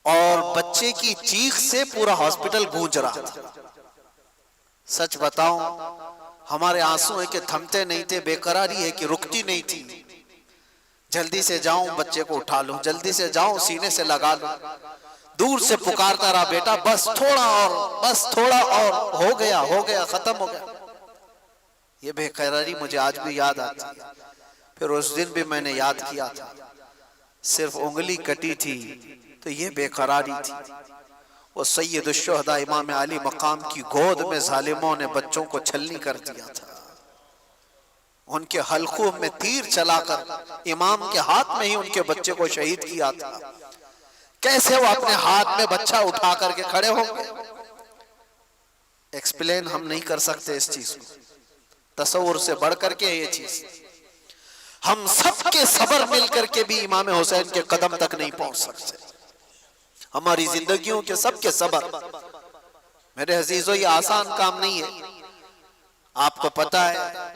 और बच्चे की चीख से पूरा हॉस्पिटल गूंज रहा था। सच बताऊं, हमारे आंसू है कि थमते नहीं थे, बेकरारी है कि रुकती नहीं थी। जल्दी से जाऊं बच्चे को उठा लूं, जल्दी से जाऊं सीने से लगा लूं। दूर से पुकारता रहा, बेटा बस थोड़ा और, बस थोड़ा और, हो गया हो गया, खत्म हो गया। ये बेकरारी मुझे आज भी याद आती है। फिर उस दिन भी मैंने याद किया था, सिर्फ उंगली कटी थी तो ये बेकरारी थी। वो सैयद शुहदा इमाम अली मकाम की गोद में जालिमों ने बच्चों को छलनी कर दिया था। उनके हल्कों में तीर चलाकर इमाम के हाथ में ही उनके बच्चे को शहीद किया था। कैसे वो अपने हाथ में बच्चा उठा करके खड़े होंगे, एक्सप्लेन हम नहीं कर सकते इस चीज को। तसव्वुर से बढ़ करके ये चीज, हम सबके सबर मिल करके भी इमाम हुसैन के कदम तक नहीं पहुंच सकते। हमारी जिंदगियों के सबके सबर, मेरे अजीजों, ये आसान काम नहीं है। आपको पता है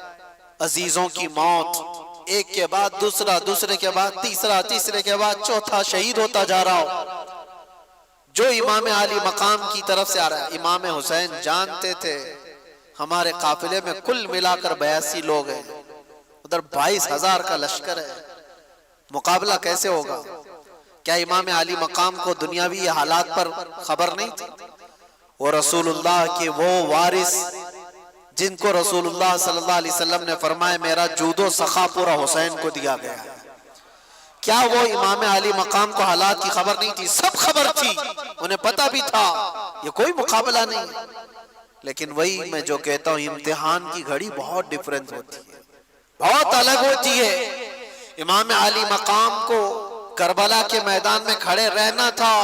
अजीजों की मौत एक के बाद दूसरा, दूसरे के बाद तीसरा, तीसरे के बाद चौथा शहीद होता जा रहा हो, जो इमाम अली मकाम की तरफ से आ रहा है। इमाम हुसैन जानते थे हमारे काफिले में कुल मिलाकर 82 लोग हैं, उधर 22,000 का लश्कर है, मुकाबला कैसे होगा? क्या इमाम अली मकाम को दुनियावी हालात पर खबर नहीं थी? वो रसूलुल्लाह के वो वारिस जिनको रसूलुल्लाह सल्लल्लाहु अलैहि वसल्लम ने फरमाया मेरा जूदो सखा पूरा हुसैन को दिया गया है, क्या वो इमाम अली मकाम को हालात की खबर नहीं थी? सब खबर थी, उन्हें पता भी था ये कोई मुकाबला नहीं। लेकिन वही मैं जो कहता हूँ, इम्तिहान की घड़ी बहुत डिफरेंस होती है, बहुत अलग होती है। इमाम अली मकाम को करबला के मैदान में खड़े रहना था,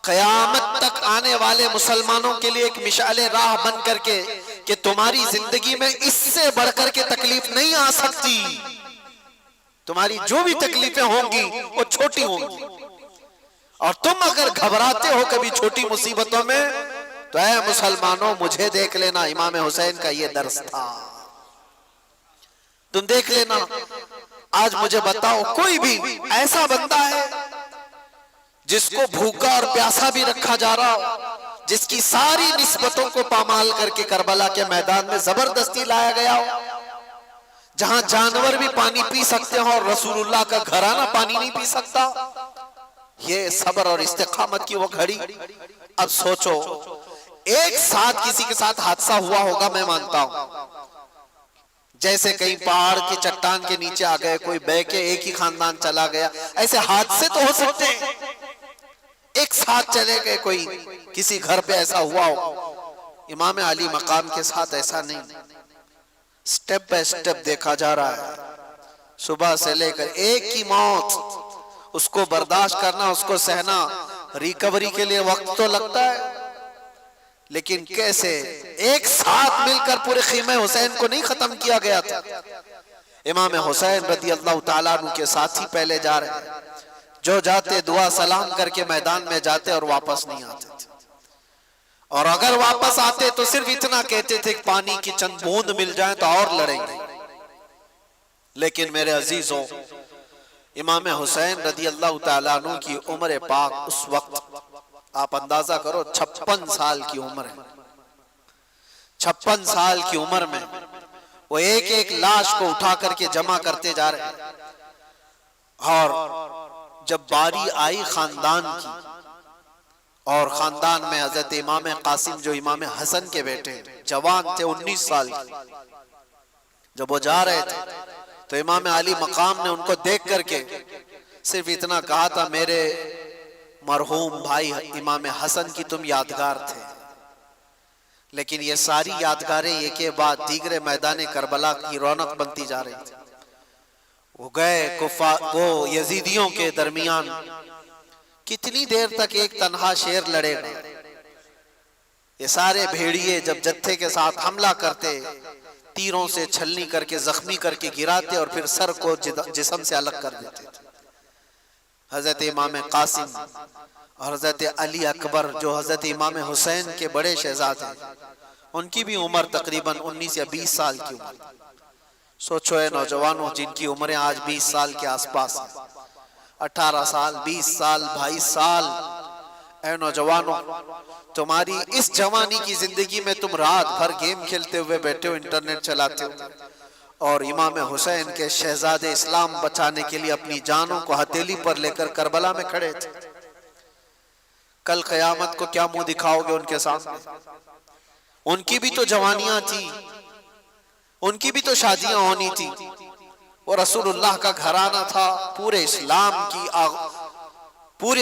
कयामत तक आने वाले मुसलमानों के लिए एक मिसाल राह बन करके कि तुम्हारी जिंदगी में इससे बढ़कर के तकलीफ नहीं आ सकती, तुम्हारी जो भी तकलीफें होंगी वो छोटी होंगी, और तुम अगर घबराते हो कभी छोटी मुसीबतों में तो ऐ मुसलमानों मुझे देख लेना। इमाम हुसैन का ये दर्स था, तुम देख लेना। आज मुझे बताओ कोई भी ऐसा बंदा है जिसको भूखा और प्यासा भी रखा जा रहा हो, जिसकी सारी निस्बतों को पामाल करके करबला के मैदान में जबरदस्ती लाया गया हो, जहां जानवर भी पानी पी सकते हो और रसूलुल्लाह का घराना पानी नहीं पी सकता? ये सब्र और इस्तिकामत की वो घड़ी। अब सोचो, एक साथ किसी के साथ हादसा हुआ होगा, मैं मानता हूं, जैसे कहीं पहाड़ के चट्टान के नीचे आ गए, कोई बह के एक ही खानदान चला गया, ऐसे हादसे तो हो सकते हैं। एक साथ चले गए, कोई किसी घर पे ऐसा हुआ हो। इमाम अली मकाम के साथ ऐसा नहीं, स्टेप बाय स्टेप देखा जा रहा है। सुबह से लेकर एक की मौत, उसको बर्दाश्त करना, उसको सहना, रिकवरी के लिए वक्त तो लगता है, लेकिन कैसे एक साथ मिलकर पूरे खीमे हुसैन को नहीं खत्म किया गया था। इमाम हुसैन रदी अल्लाह ताला अन्हु के साथी पहले जा रहे हैं, जो जाते दुआ सलाम करके मैदान में जाते और वापस नहीं आते थे, और अगर वापस आते तो सिर्फ इतना कहते थे कि पानी की चंद बूंद मिल जाए तो और लड़ेंगे। लेकिन मेरे अजीजों, इमाम हुसैन रदी अल्लाह ताला अन्हु की उम्र पाक उस वक्त आप अंदाजा करो 56 साल की उम्र है। 56 साल की उम्र में वो एक एक लाश को उठा करके जमा करते जा रहे हैं, और जब बारी आई खानदान की, और खानदान में हजरत इमाम कासिम जो इमाम हसन के बेटे जवान थे 19 साल के, जब वो जा रहे थे तो इमाम अली मकाम ने उनको देख करके सिर्फ इतना कहा था, मेरे मरहूम भाई इमाम हसन की तुम यादगार थे। लेकिन ये सारी यादगारें एक के बाद दीगरे मैदान करबला की रौनक बनती जा रही थी। वो गए वो यजीदियों के दरमियान कितनी देर तक एक तन्हा शेर लड़ेगा। ये सारे भेड़िए जब जत्थे के साथ हमला करते, तीरों से छलनी करके जख्मी करके गिराते और फिर सर को जिस्म से अलग कर देते थे। हजरत इमाम कासिम और हजरत अली अकबर जो हजरत इमाम हुसैन के बड़े शहजादे, उनकी भी उम्र तकरीबन 19 या 20 साल की उम्र। सोचो है नौजवानों, जिनकी उम्रें आज 20 साल के आसपास है, 18 साल, 20 साल, 22 साल। ऐ नौजवानों, तुम्हारी इस जवानी की जिंदगी में तुम रात भर गेम खेलते हुए बैठे हो, इंटरनेट चलाते हो, और इमाम हुसैन के शहजादे इस्लाम बचाने के लिए अपनी जानों को हथेली पर लेकर करबला में खड़े थे। कल क़यामत को क्या मुंह दिखाओगे उनके सामने? उनकी भी तो जवानियां थी, उनकी भी तो शादियां होनी थी। वो रसूलुल्लाह का घराना था, पूरे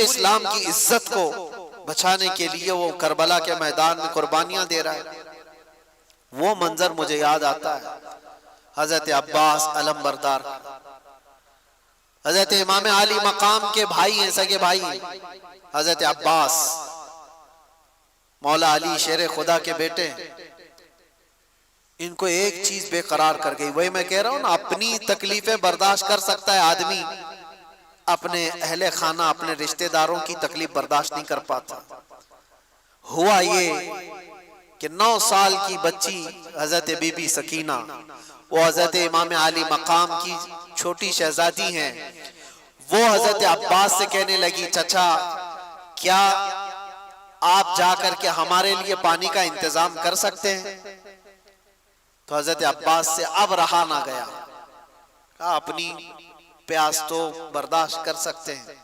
इस्लाम की इज्जत को बचाने के लिए वो करबला के मैदान में कुर्बानियां दे रहा है। वो मंजर मुझे याद आता है हजरत अब्बास अलम बरदार, हजरत इमाम अली मकाम के भाई हैं, सगे भाई हजरत अब्बास, मौला अली शेर खुदा के बेटे। इनको एक चीज बेकरार कर गई, वही मैं कह रहा हूं ना, अपनी तकलीफें बर्दाश्त कर सकता है आदमी, अपने अहले खाना अपने रिश्तेदारों की तकलीफ बर्दाश्त नहीं कर पाता। हुआ ये कि 9 साल की बच्ची हजरत बीबी सकीना, वो हजरत इमाम अली मकाम की छोटी शहजादी हैं, वो हजरत अब्बास से कहने लगी, चचा क्या आप जाकर के हमारे लिए पानी का इंतजाम कर सकते हैं? तो हजरत अब्बास से अब रहा ना गया, कहा अपनी प्यास तो बर्दाश्त कर सकते हैं,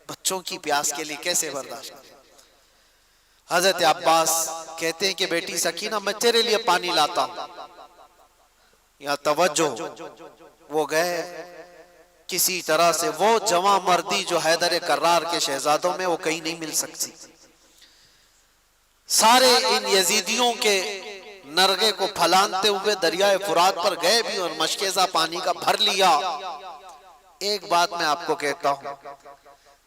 बच्चों की प्यास के लिए कैसे बर्दाश्त करें? हजरत अब्बास कहते हैं कि बेटी सकीना, मैं तेरे लिए पानी लाता हूं। या तवज्जो, वो गए किसी तरह से, वो जवां मर्दी जो हैदर कर्रार के शहजादों में वो कहीं नहीं मिल सकती। सारे इन यजीदियों के नरगे को फलानते हुए दरियाए फुरात पर गए भी और मशकेजा पानी का भर लिया। एक बात मैं आपको कहता हूं,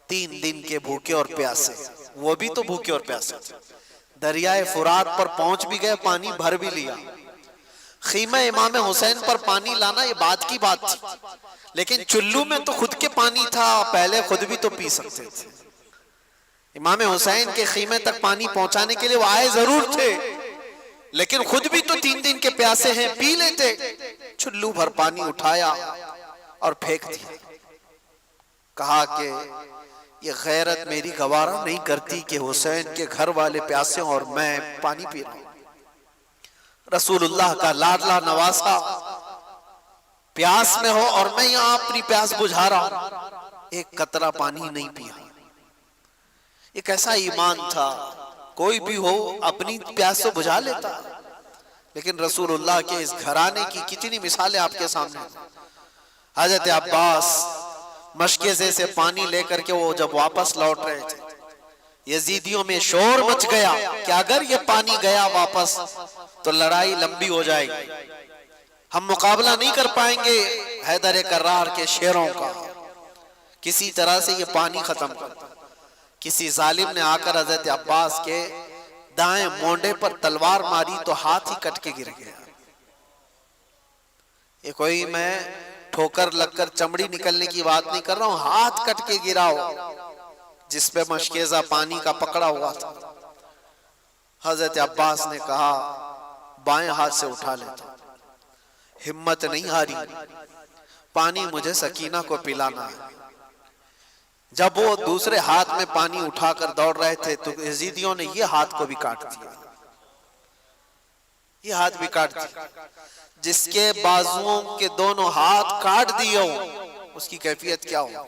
3 दिन के भूखे और प्यासे, वो भी तो भूखे और प्यासे थे, दरियाए फुरात पर पहुंच भी गए, पानी भर भी लिया। खीमा इमाम हुसैन पर पानी लाना ये बात की बात थी, लेकिन चुल्लू में तो खुद के पानी था, पहले खुद भी तो पी सकते थे। इमाम हुसैन के खीमे तक पानी पहुंचाने के लिए वो आए जरूर थे, लेकिन खुद भी तो 3 दिन के प्यासे हैं, पी लेते। चुल्लू भर पानी उठाया और फेंक दिया। कहा कि ये गैरत मेरी गवारा नहीं करती कि हुसैन के घर वाले प्यासे और मैं पानी पी रहा हूं। रसूलुल्लाह का लाडला नवासा प्यास में हो और मैं यहां अपनी प्यास बुझा रहा हूं, एक कतरा पानी नहीं पिया। एक ऐसा ईमान था, कोई भी हो अपनी प्यास तो बुझा लेता, लेकिन रसूलुल्लाह के इस घराने की कितनी मिसालें आपके सामने। हजरत अब्बास मशकेज़े से पानी लेकर के वो जब वापस लौट रहे थे, यजीदियों में शोर मच गया कि अगर ये पानी गया वापस तो लड़ाई लंबी हो जाएगी, हम मुकाबला नहीं कर पाएंगे हैदर कर्रार के शेरों का, किसी तरह से ये पानी खत्म कर। किसी जालिम ने आकर हजरत अब्बास के दाएं मोंडे पर तलवार मारी तो हाथ ही कट के गिर गया। ये कोई मैं ठोकर लगकर चमड़ी निकलने की बात नहीं कर रहा हूं, हाथ कट के गिरा हो जिसपे मशकेजा पानी का पकड़ा हुआ था। हजरत अब्बास ने कहा बाएं हाथ से उठा लेता, हिम्मत नहीं हारी, पानी मुझे सकीना को पिलाना है। जब वो दूसरे हाथ में पानी उठाकर दौड़ रहे थे तो यजीदियों ने ये हाथ को भी काट दिया, ये हाथ भी काट दिया। जिसके बाजुओं के दोनों हाथ काट दिए हो उसकी कैफियत क्या हो?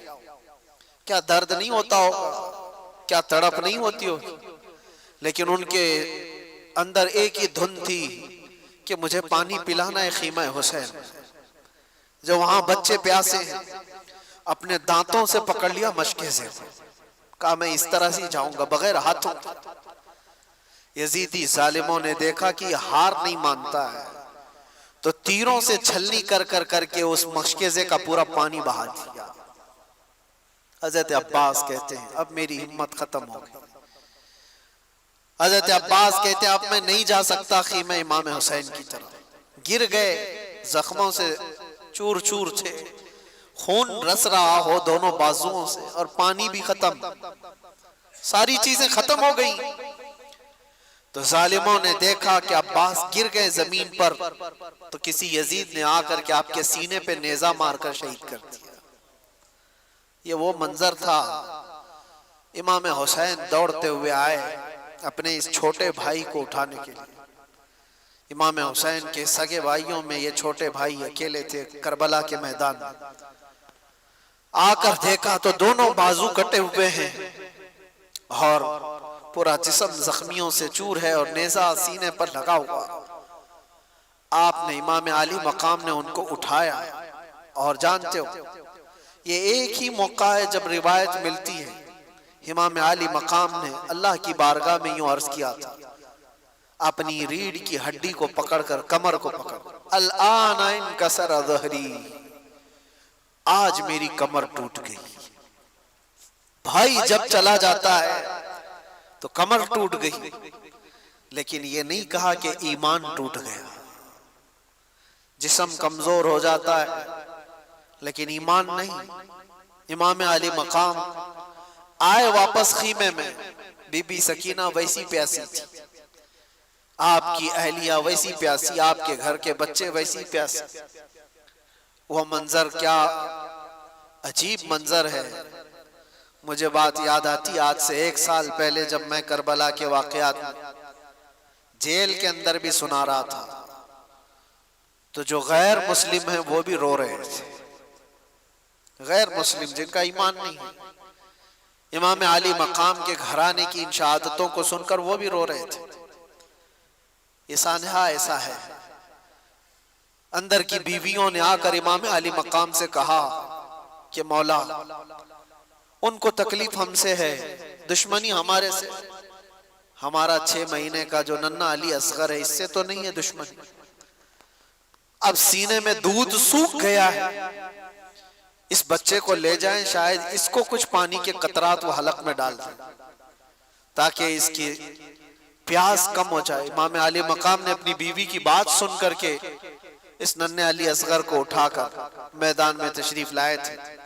क्या दर्द नहीं होता होगा? क्या तड़प नहीं होती होगी? लेकिन उनके अंदर एक ही धुन थी कि मुझे पानी पिलाना है खीमा हुसैन। जो वहां बच्चे प्यासे हैं, अपने दांतों से पकड़ लिया मशके से, कहा मैं इस तरह से जाऊंगा बगैर हाथों। यजीदी जालिमों ने देखा कि हार नहीं मानता है, तो तीरों से छलनी कर कर करके उस मशकेज़े का पूरा पानी बहा दिया। हजरत अब्बास कहते हैं अब मेरी हिम्मत खत्म हो गई। हजरत अब्बास कहते हैं अब मैं नहीं जा सकता ख़ीमा इमाम हुसैन की तरफ। गिर गए, जख्मों से चूर चूर थे, खून रस रहा हो दोनों बाजुओं से, और पानी भी खत्म, सारी चीजें खत्म हो गई। तो जालिमों ने देखा कि अब्बास गिर गए जमीन पर, तो किसी यजीद ने आकर के आपके सीने पे नेजा मारकर शहीद कर दिया। ये वो मंजर था। इमाम हुसैन दौड़ते हुए आए अपने इस छोटे भाई को उठाने के लिए। इमाम हुसैन के सगे भाइयों में ये छोटे भाई अकेले थे करबला के मैदान में। आकर देखा तो दोनों बाजू कटे हुए हैं और पूरा जिस्म जख्मियों से चूर है और नेजा सीने पर लगा हुआ। आपने इमाम आली मकाम ने उनको उठाया, और जानते हो ये एक ही मौका है जब रिवायत मिलती है इमाम आली मकाम ने अल्लाह की बारगाह में यूं अर्ज किया था, अपनी रीढ़ की हड्डी को पकड़कर, कमर को पकड़, अल-आन इनकसर ज़हरी, आज मेरी कमर टूट गई। भाई जब चला जाता है तो कमर टूट गई, लेकिन ये नहीं कहा कि ईमान टूट गया। जिस्म कमजोर हो जाता है लेकिन ईमान नहीं। इमाम आली मकाम आए वापस खीमे में, बीबी सकीना वैसी प्यासी थी, आपकी अहलिया वैसी प्यासी, आपके घर के बच्चे वैसी प्यासी। वह मंजर क्या अजीब मंजर है। मुझे बात याद आती आज से 1 साल पहले जब मैं करबला के वाकयात में जेल के अंदर भी सुना रहा था, तो जो गैर मुस्लिम है वो भी रो रहे थे। गैर मुस्लिम जिनका ईमान नहीं है, इमाम आली मकाम के घराने की इन शहादतों को सुनकर वो भी रो रहे थे। ये सानहा ऐसा है। अंदर की बीवियों ने आकर इमाम आली मकाम से कहा कि मौला उनको तकलीफ हमसे है, दुश्मनी हमारे से, हमारा 6 महीने का जो नन्ना अली असगर है इससे तो नहीं है दुश्मनी। अब सीने में दूध सूख गया है, इस बच्चे को ले जाएं, शायद इसको कुछ पानी के कतरात वो हलक में डाल दें ताकि इसकी प्यास कम हो जाए। इमाम आली मकाम ने अपनी बीवी की बात सुन करके इस नन्हे अली असगर को उठाकर मैदान में तशरीफ लाए थे।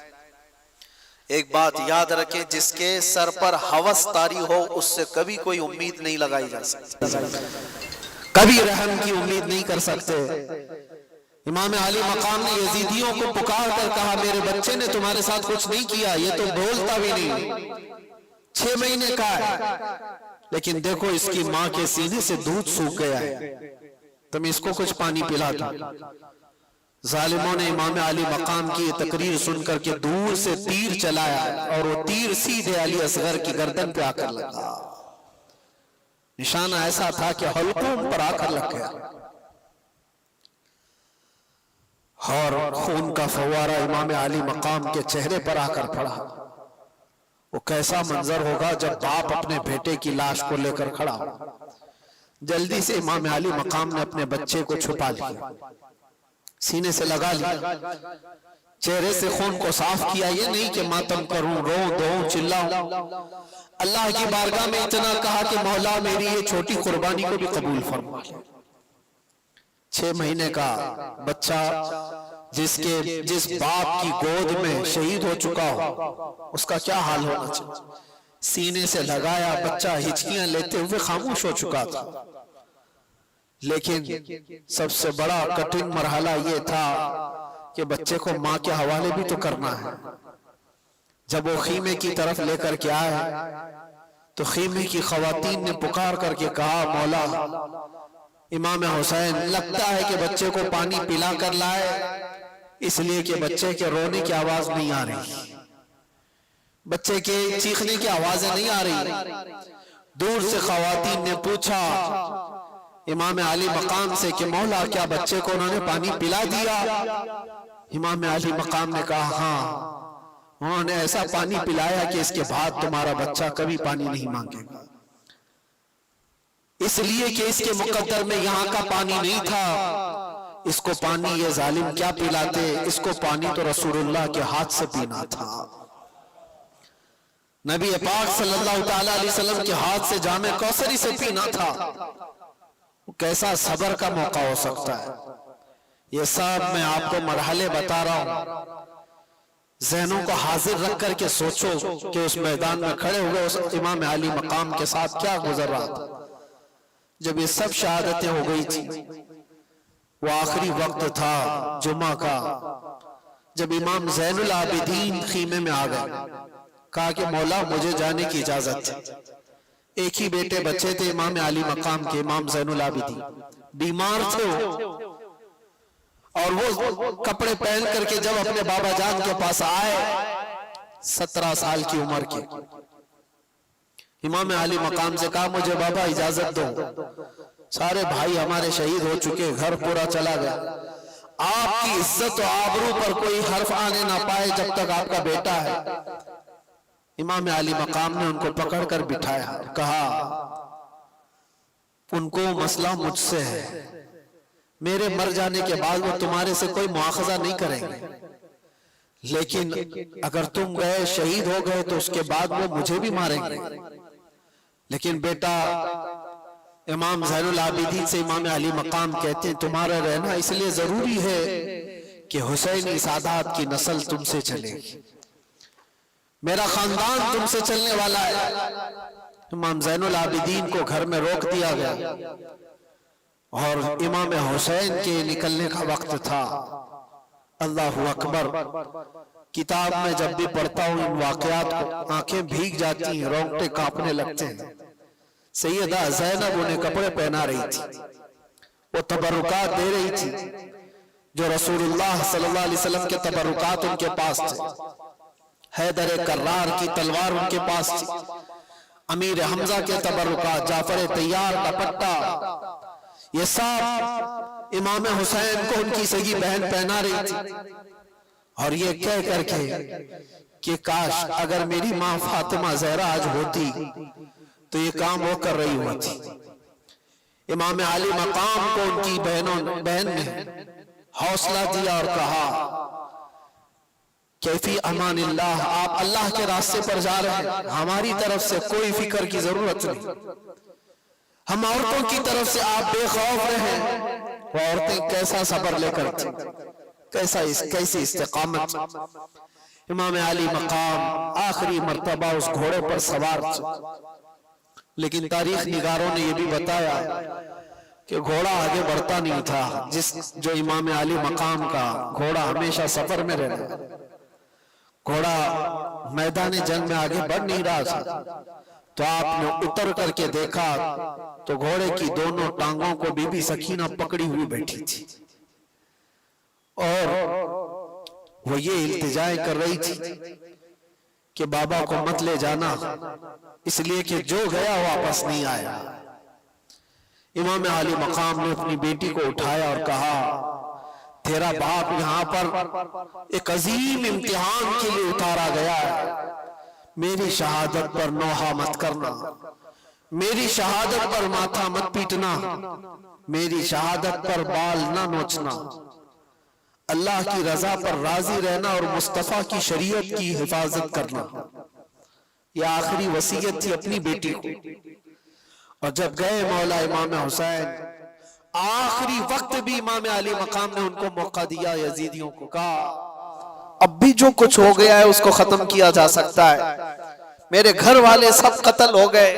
एक बात याद रखें, जिसके सर पर हवस तारी हो उससे कभी कोई उम्मीद नहीं लगाई जा सकती, कभी रहम की उम्मीद नहीं कर सकते। इमाम आली मकाम ने यजीदियों को पुकार कर कहा, मेरे बच्चे ने तुम्हारे साथ कुछ नहीं किया, ये तो बोलता भी नहीं, 6 महीने का है, लेकिन देखो इसकी माँ के सीने से दूध सूख गया है, तुम इसको कुछ पानी पिला दो। जालिमों ने इमाम आली मकाम की तकरीर सुनकर के दूर से तीर चलाया और वो तीर सीधे अली असगर की गर्दन पे आकर लगा। निशाना ऐसा था कि हल्कों पर आकर लग गया और खून का फव्वारा इमाम आली मकाम के चेहरे पर आकर पड़ा। वो कैसा मंजर होगा जब बाप अपने बेटे की लाश को लेकर खड़ा हो। जल्दी से इमाम आली मकाम ने अपने बच्चे को छुपा लिया, सीने से लगा लिया, चेहरे से खून को साफ किया। ये नहीं कि मातम करूं, रो दो, चिल्लाऊं। अल्लाह की बारगाह में इतना कहा कि मौला मेरी ये छोटी कुर्बानी को भी कबूल फरमा ले। 6 महीने का बच्चा जिस बाप की गोद में शहीद हो चुका हो उसका क्या हाल होना चाहिए। सीने से लगाया, बच्चा हिचकियां लेते हुए खामोश हो चुका था। लेकिन सबसे बड़ा कठिन मरहला ये था कि बच्चे को मां के हवाले भी तो करना है। जब वो खीमे की तरफ लेकर के आए तो खीमे की खवातीन ने पुकार करके कहा, मौला इमाम हुसैन लगता है कि बच्चे को पानी पिला कर लाए, इसलिए कि बच्चे के रोने की आवाज नहीं आ रही, बच्चे के चीखने की आवाजें नहीं आ रही। दूर से खवातीन ने पूछा इमाम आली मकाम से कि मौला क्या बच्चे को उन्होंने पानी पिला दिया। इमाम आली मकाम ने कहा हाँ, उन्होंने ऐसा पानी पिलाया कि इसके बाद तुम्हारा बच्चा कभी पानी नहीं मांगेगा, इसलिए कि इसके मुकद्दर में यहां का पानी नहीं था। इसको पानी ये जालिम क्या पिलाते, इसको पानी तो रसूलुल्लाह के हाथ से पीना था। नबी पाक सल्लल्लाहु ताला अलैहि वसल्लम के हाथ से जामे कौसरी से पीना था। कैसा सब्र का मौका हो सकता है। ये सब मैं आपको मरहले बता रहा हूं, ज़हनों को हाजिर रख करके सोचो कि उस मैदान में खड़े हुए उस इमाम अली मकाम के साथ क्या गुजर रहा था। जब ये सब शहादतें हो गई थी, वो आखिरी वक्त था जुमा का, जब इमाम ज़ैनुल आबिदीन खीमे में आ गए, कहा कि मौला मुझे जाने की इजाजत है। एक ही बेटे बच्चे थे इमाम अली मकाम के, इमाम ज़ैनुल आबिदीन बीमार थे और वो कपड़े पहन करके जब अपने बाबा जान के पास आए, 17 साल की उम्र के, इमाम अली मकाम से कहा मुझे बाबा इजाजत दो, सारे भाई हमारे शहीद हो चुके, घर पूरा चला गया, आपकी इज्जत और आबरू पर कोई हर्फ आने ना पाए जब तक आपका बेटा है। इमाम अली मकाम ने उनको पकड़कर बिठाया, कहा उनको मसला मुझसे है, मेरे मर जाने के बाद वो तुम्हारे से कोई मुआखजा नहीं करेंगे, लेकिन अगर तुम गए शहीद हो गए तो उसके बाद वो मुझे भी मारेंगे। लेकिन बेटा, इमाम ज़ैनुल आबिदीन से इमाम अली मकाम कहते हैं तुम्हारा रहना इसलिए जरूरी है कि हुसैनी सादात की नस्ल तुमसे चलेगी, मेरा खानदान तुमसे चलने वाला है। इमाम ज़ैनुल आबिदीन को घर में रोक दिया गया और इमाम हुसैन के निकलने का वक्त था। अल्लाहु अकबर। किताब में जब भी पढ़ता हूँ इन वाकयात को आंखें भीग जाती हैं, रोंगटे कांपने लगते हैं। सैयदा ज़ैनब उन्हें कपड़े पहना रही थी, वो तबरुकात दे रही थी जो रसूलुल्लाह सल्लल्लाहु अलैहि वसल्लम के तबरुकात उनके पास थे। हैदर कर्रार की तलवार उनके पास थी, अमीर हमजा के तबरुकात, जाफर तैयार का पट्टा, ये सब इमाम हुसैन को उनकी सगी बहन पहना रही थी। और ये कह करके कि काश अगर मेरी माँ फातिमा ज़हरा आज होती तो ये काम वो कर रही होती। इमाम अली मकाम को उनकी बहन ने हौसला दिया और कहा कैफी अमानिल्लाह, आप अल्लाह के रास्ते पर जा रहे हैं, हमारी तरफ से कोई फिक्र की जरूरत नहीं, हम औरतों की तरफ से आप बेखौफ रहें। वो औरतें कैसा सब्र लेकर थी, कैसी इस्तिकामत। इमाम अली मकाम आखिरी मर्तबा उस घोड़े पर सवार थे, लेकिन तारीख निगारों ने यह भी बताया कि घोड़ा आगे बढ़ता नहीं था। जो इमाम अली मकाम का घोड़ा हमेशा सफर में रहना, घोड़ा मैदान जंग में आगे बढ़ नहीं रहा था। तो आपने उतर करके देखा तो घोड़े की दोनों टांगों को बीबी सकीना पकड़ी हुई बैठी थी और वो ये इल्तिजाएं कर रही थी कि बाबा को मत ले जाना, इसलिए कि जो गया वापस नहीं आया। इमाम अली मकाम ने अपनी बेटी को उठाया और कहा तेरा बाप यहाँ पर एक अजीम इम्तिहान के लिए उतारा गया है, मेरी शहादत पर नोहा मत करना, मेरी शहादत पर माथा मत पीटना, मेरी शहादत पर बाल ना नोचना, अल्लाह की रजा पर राजी रहना और मुस्तफा की शरीयत की हिफाजत करना। यह आखिरी वसीयत थी अपनी बेटी को। और जब गए मौला इमाम हुसैन, आखिरी वक्त भी इमाम अली मकाम ने उनको मौका दिया। यजीदियों को कहा अब भी जो कुछ हो गया है उसको खत्म किया जा सकता है, मेरे घर वाले सब कत्ल हो गए,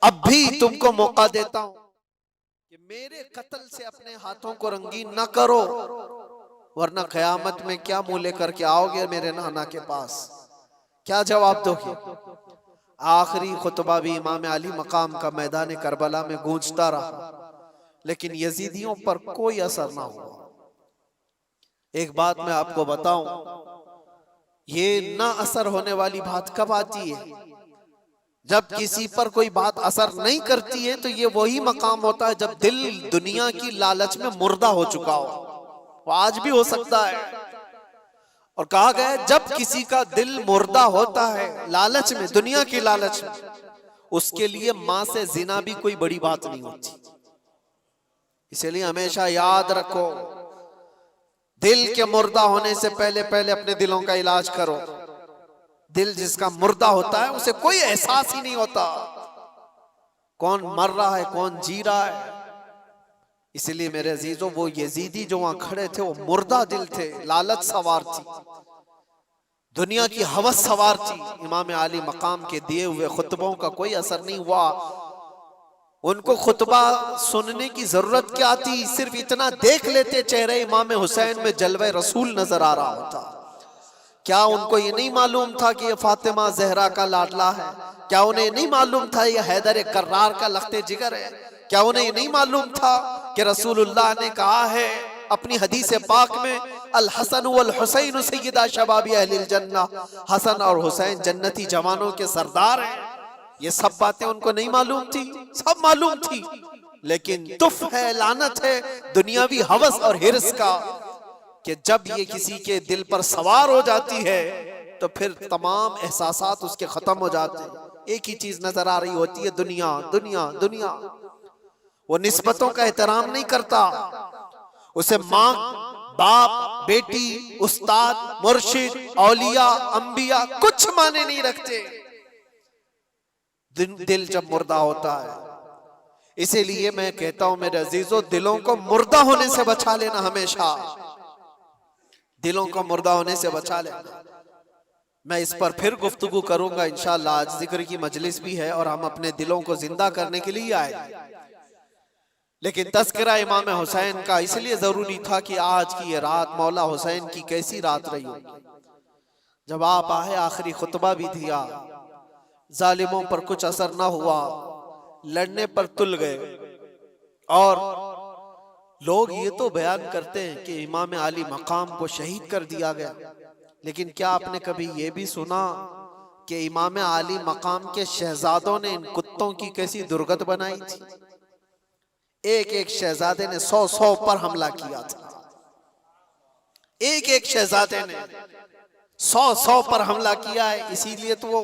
अब भी तुमको मौका देता हूं कि मेरे कत्ल से अपने हाथों को रंगीन न करो, वरना कयामत में क्या मुंह लेकर के आओगे मेरे नाना के पास, क्या जवाब दोगे। आखिरी खुतबा भी इमाम अली मकाम का मैदान करबला में गूंजता रहा, लेकिन यजीदियों पर कोई असर ना हुआ। एक बात मैं आपको बताऊं, ये ना असर होने वाली बात कब आती है? जब किसी पर कोई बात असर नहीं करती है तो ये वही मकाम होता है जब दिल दुनिया की लालच में मुर्दा हो चुका हो। वो आज भी हो सकता है। और कहा गया जब किसी का दिल मुर्दा होता है लालच में, दुनिया की लालच में, उसके लिए मां से जिना भी कोई बड़ी बात नहीं होती। इसलिए हमेशा याद रखो, दिल के मुर्दा होने से पहले पहले अपने दिलों का इलाज करो। दिल जिसका मुर्दा होता है उसे कोई एहसास ही नहीं होता कौन मर रहा है कौन जी रहा है। इसलिए मेरे अजीजों, वो यजीदी जो वहां खड़े थे वो मुर्दा दिल थे, लालच सवार थी, दुनिया की हवस सवार थी। इमाम आली मकाम के दिए हुए खुतबों का कोई असर नहीं हुआ। उनको खुतबा सुनने की जरूरत क्या थी, सिर्फ इतना देख लेते चेहरे इमाम हुसैन में जलवे रसूल नजर आ रहा होता। क्या उनको ये नहीं मालूम था कि ये फातिमा जहरा का लाडला है? क्या उन्हें नहीं मालूम था ये हैदर कर्रार का लख्ते जिगर है? क्या उन्हें ये नहीं मालूम था कि रसूलुल्लाह ने कहा है अपनी हदीस पाक में, अल हसन वल हुसैन सय्यदा शबाबी अहलिल जन्ना, हसन और हुसैन जन्नती जवानों के सरदार हैं। ये सब बातें उनको नहीं मालूम थी? सब मालूम थी, लेकिन तुफ है, लानत है दुनियावी हवस और हिर्स का कि जब ये किसी के दिल पर सवार हो जाती है तो फिर तमाम एहसासात उसके खत्म हो जाते हैं। एक ही चीज नजर आ रही होती है, दुनिया दुनिया दुनिया। वो निस्बतों का एहतराम नहीं करता, उसे माँ बाप बेटी उस्ताद मुर्शिद औलिया अंबिया कुछ माने नहीं रखते दिल जब मुर्दा होता है। इसीलिए मैं कहता हूं मेरे अजीजों, दिलों को मुर्दा होने से बचा लेना, हमेशा दिलों को मुर्दा होने से बचा लेना। मैं इस पर फिर गुफ्तगू करूंगा इंशाअल्लाह। आज जिक्र की मजलिस भी है और हम अपने दिलों को जिंदा करने के लिए आए, लेकिन तज़किरा इमाम हुसैन का इसलिए जरूरी था कि आज की ये रात मौला हुसैन की कैसी रात रही होगी। जब आप आए, आखिरी खुतबा भी दिया, जालिमों पर कुछ असर ना हुआ, लड़ने पर तुल गए। और लोग ये तो बयान करते हैं कि इमाम आली मकाम को शहीद कर दिया गया, लेकिन क्या आपने कभी ये भी सुना कि इमाम आली मकाम के शहजादों ने इन कुत्तों की कैसी दुर्गत बनाई थी? एक एक शहजादे ने 100 पर हमला किया था। एक एक शहजादे ने 100 पर हमला किया है, इसीलिए तो वो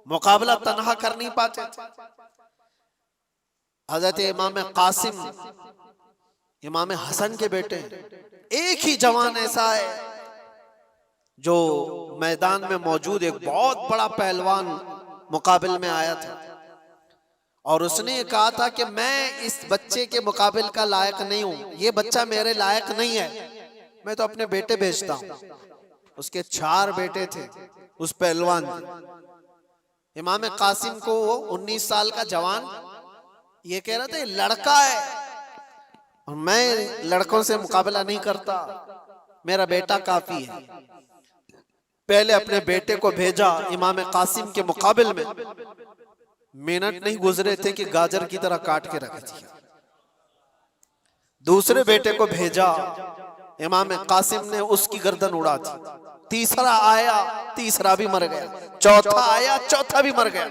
मुकाबला तनहा कर नहीं पाते थे। हजरत इमाम कासिम इमाम हसन के बेटे, एक ही जवान ऐसा है जो मैदान में मौजूद एक बहुत बड़ा पहलवान मुकाबले में आया था और उसने कहा था कि मैं इस बच्चे के मुकाबले का लायक नहीं हूं, ये बच्चा मेरे लायक नहीं है, मैं तो अपने बेटे भेजता हूं। उसके 4 बेटे थे उस पहलवान के। इमाम कासिम को 19 साल का जवान ये कह रहा था, लड़का है और मैं लड़कों से मुकाबला नहीं करता, मेरा बेटा काफी है। पहले अपने बेटे को भेजा इमाम कासिम के मुकाबले में, मिनट नहीं गुजरे थे कि गाजर की तरह काट के रख दिया। दूसरे बेटे को भेजा, इमाम कासिम ने उसकी गर्दन उड़ा दी। तीसरा आया, तीसरा भी मर गया। चौथा आया, चौथा भी मर गया।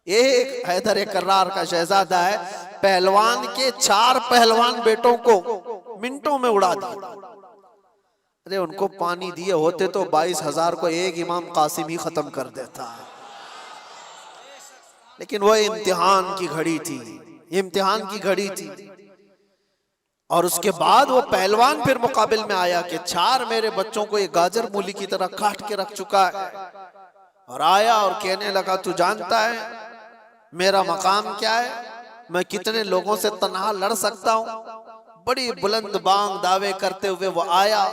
एक हैदर कर्रार का शहजादा है, पहलवान के 4 पहलवान बेटों को मिनटों में उड़ा दिया। अरे उनको पानी दिए होते तो 22,000 को एक इमाम कासिम ही खत्म कर देता, लेकिन वो इम्तिहान की घड़ी थी, इम्तिहान की घड़ी थी। और उसके बाद वो पहलवान फिर मुकाबले में आया कि 4 मेरे बच्चों को ये गाजर मूली की तरह काट के रख चुका है, और आया और कहने लगा, तू जानता है मेरा मकाम क्या है, मैं कितने लोगों से तन्हा लड़ सकता हूं। बड़ी बुलंद बांग दावे करते हुए वो आया।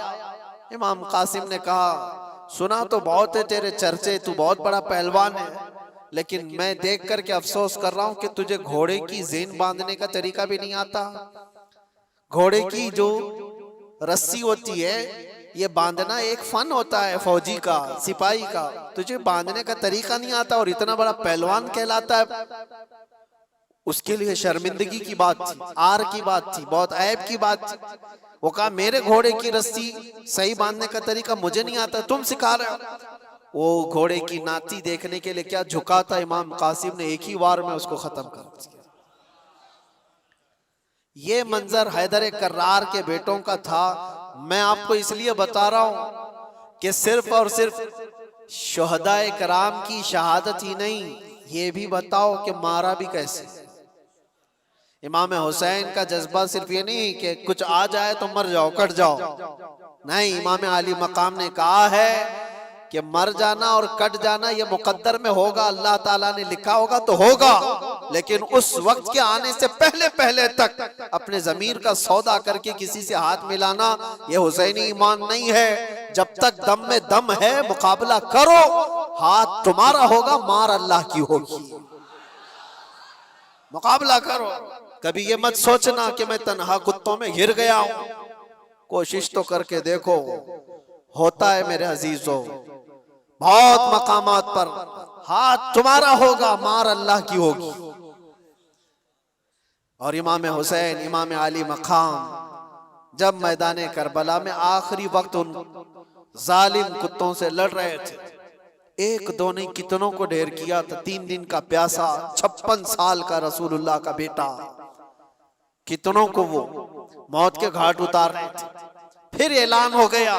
इमाम कासिम ने कहा, सुना तो बहुत है तेरे चर्चे, तू बहुत बड़ा पहलवान है, लेकिन मैं देख करके अफसोस कर रहा हूं कि तुझे घोड़े की ज़ेन बांधने का तरीका भी नहीं आता। घोड़े की जो रस्सी होती है, ये बांधना एक फन होता है फौजी का, सिपाही का, तुझे बांधने का तरीका नहीं आता और इतना बड़ा पहलवान कहलाता है। उसके लिए शर्मिंदगी की बात थी, आर की बात थी, बहुत ऐब की बात थी। वो कहा, मेरे घोड़े की रस्सी सही बांधने का तरीका मुझे नहीं आता, तुम सिखा रहे हो। वो घोड़े की नाती देखने के लिए क्या झुका था, इमाम कासिम ने एक ही वार में उसको खत्म कर दिया। ये मंजर हैदर कर्रार के बेटों का था मैं आपको इसलिए बता रहा हूं कि सिर्फ और सिर्फ शुहदाए कराम की शहादत ही नहीं, ये भी बताओ कि मारा भी कैसे। इमाम हुसैन का जज्बा सिर्फ ये नहीं कि कुछ आ जाए तो मर जाओ, कट जाओ, नहीं। इमाम आली मकाम ने कहा है कि मर जाना और कट जाना ये मुकद्दर में होगा, अल्लाह ताला ने लिखा होगा तो होगा, लेकिन उस वक्त के आने से पहले पहले तक अपने जमीर का सौदा करके किसी से हाथ मिलाना ये हुसैनी ईमान नहीं है। जब तक दम में दम है मुकाबला करो, हाथ तुम्हारा होगा, मार अल्लाह की होगी, मुकाबला करो। कभी ये मत सोचना कि मैं तन्हा कुत्तों में घिर गया हूं, कोशिश तो करके देखो, होता है मेरे अजीजों। बहुत मकामात पर हाथ तुम्हारा होगा, मार अल्लाह की होगी। और इमाम हुसैन, इमाम आली मकाम जब मैदान करबला में आखिरी वक्त उन जालिम कुत्तों से लड़ रहे थे, एक दो नहीं कितनों को ढेर किया था। 3 दिन का प्यासा, 56 साल का रसूलुल्लाह का बेटा, कितनों को वो मौत के घाट उतार रहे थे। फिर ऐलान हो गया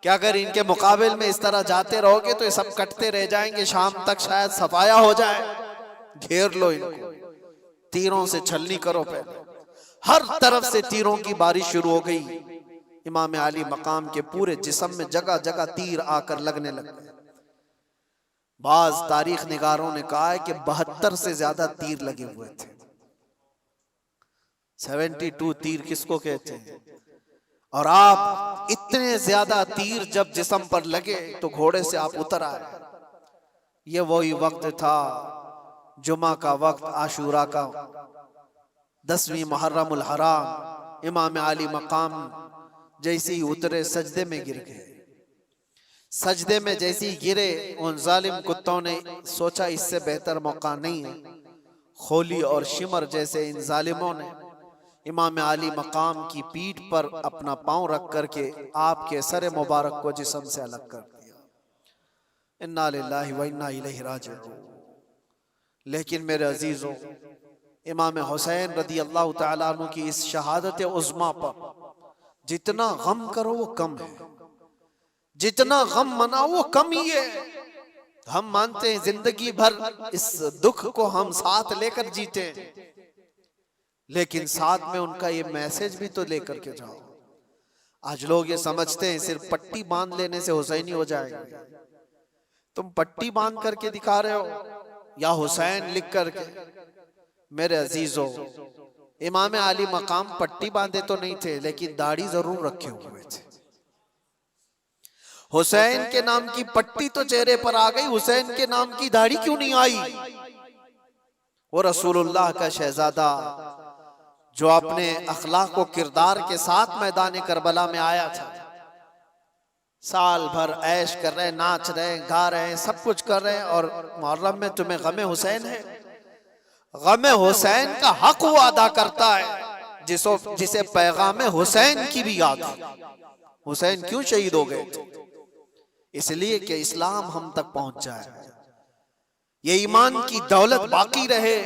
कि अगर इनके मुकाबले में इस तरह जाते रहोगे तो ये सब कटते रह जाएंगे, शाम तक शायद सफाया हो जाए, घेर लो इनको, तीरों से छलनी करो। पहले हर तरफ से तीरों की बारिश शुरू हो गई। इमाम आली मकाम के पूरे जिस्म में जगह जगह तीर आकर लगने लगे। बाज तारीख निगारों ने कहा है कि 72 से ज्यादा तीर लगे हुए थे। 72 तीर किसको कहते हैं? और आप इतने ज्यादा तीर जब जिस्म पर लगे तो घोड़े से आप उतर आए। ये वही वक्त था, जुमा का वक्त, आशूरा का 10वीं मुहर्रमुल हराम। इमाम आली मकाम जैसे ही उतरे सजदे में गिर गए। सजदे में जैसे ही गिरे, उन जालिम कुत्तों ने सोचा इससे बेहतर मौका नहीं है। खोली और शिमर जैसे इन जालिमों ने इमाम आली मकाम की पीठ पर अपना पांव रख करके आपके सर मुबारक को जिस्म से अलग कर दिया। इन्ना लिल्लाहि व इन्ना इलैहि राजिऊन। लेकिन मेरे अजीजों, इमाम हुसैन रदी अल्लाह तआला अन्हु की इस शहादत उज़्मा पर जितना गम करो वो कम है, जितना गम मनाओ वो कम ही है। हम मानते हैं जिंदगी भर इस दुख को हम साथ लेकर जीते, लेकिन साथ में उनका ये मैसेज भी तो लेकर के जाओ। आज लोग ये समझते हैं सिर्फ पट्टी बांध लेने से हुसैनी हो जाएगा। तुम पट्टी बांध करके दिखा रहे हो या हुसैन लिख करके? मेरे अजीजों, इमाम आली मकाम पट्टी बांधे तो नहीं थे, लेकिन दाढ़ी जरूर रखे हुए थे। हुसैन के नाम की पट्टी तो चेहरे पर आ गई, हुसैन के नाम की दाढ़ी क्यों नहीं आई? वो रसूलुल्लाह का शहजादा जो अपने अखलाक व किरदार के साथ मैदान करबला में आया था, साल भर ऐश कर रहे, नाच रहे, गा रहे, सब कुछ कर रहे, और मुहर्रम में तुम्हें गमे हुसैन है। गमे हुसैन का हक वो अदा करता है जिसे पैगाम हुसैन की भी याद है। हुसैन क्यों शहीद हो गए थे? इसलिए कि इस्लाम हम तक पहुंच जाए, ये ईमान की दौलत बाकी रहे।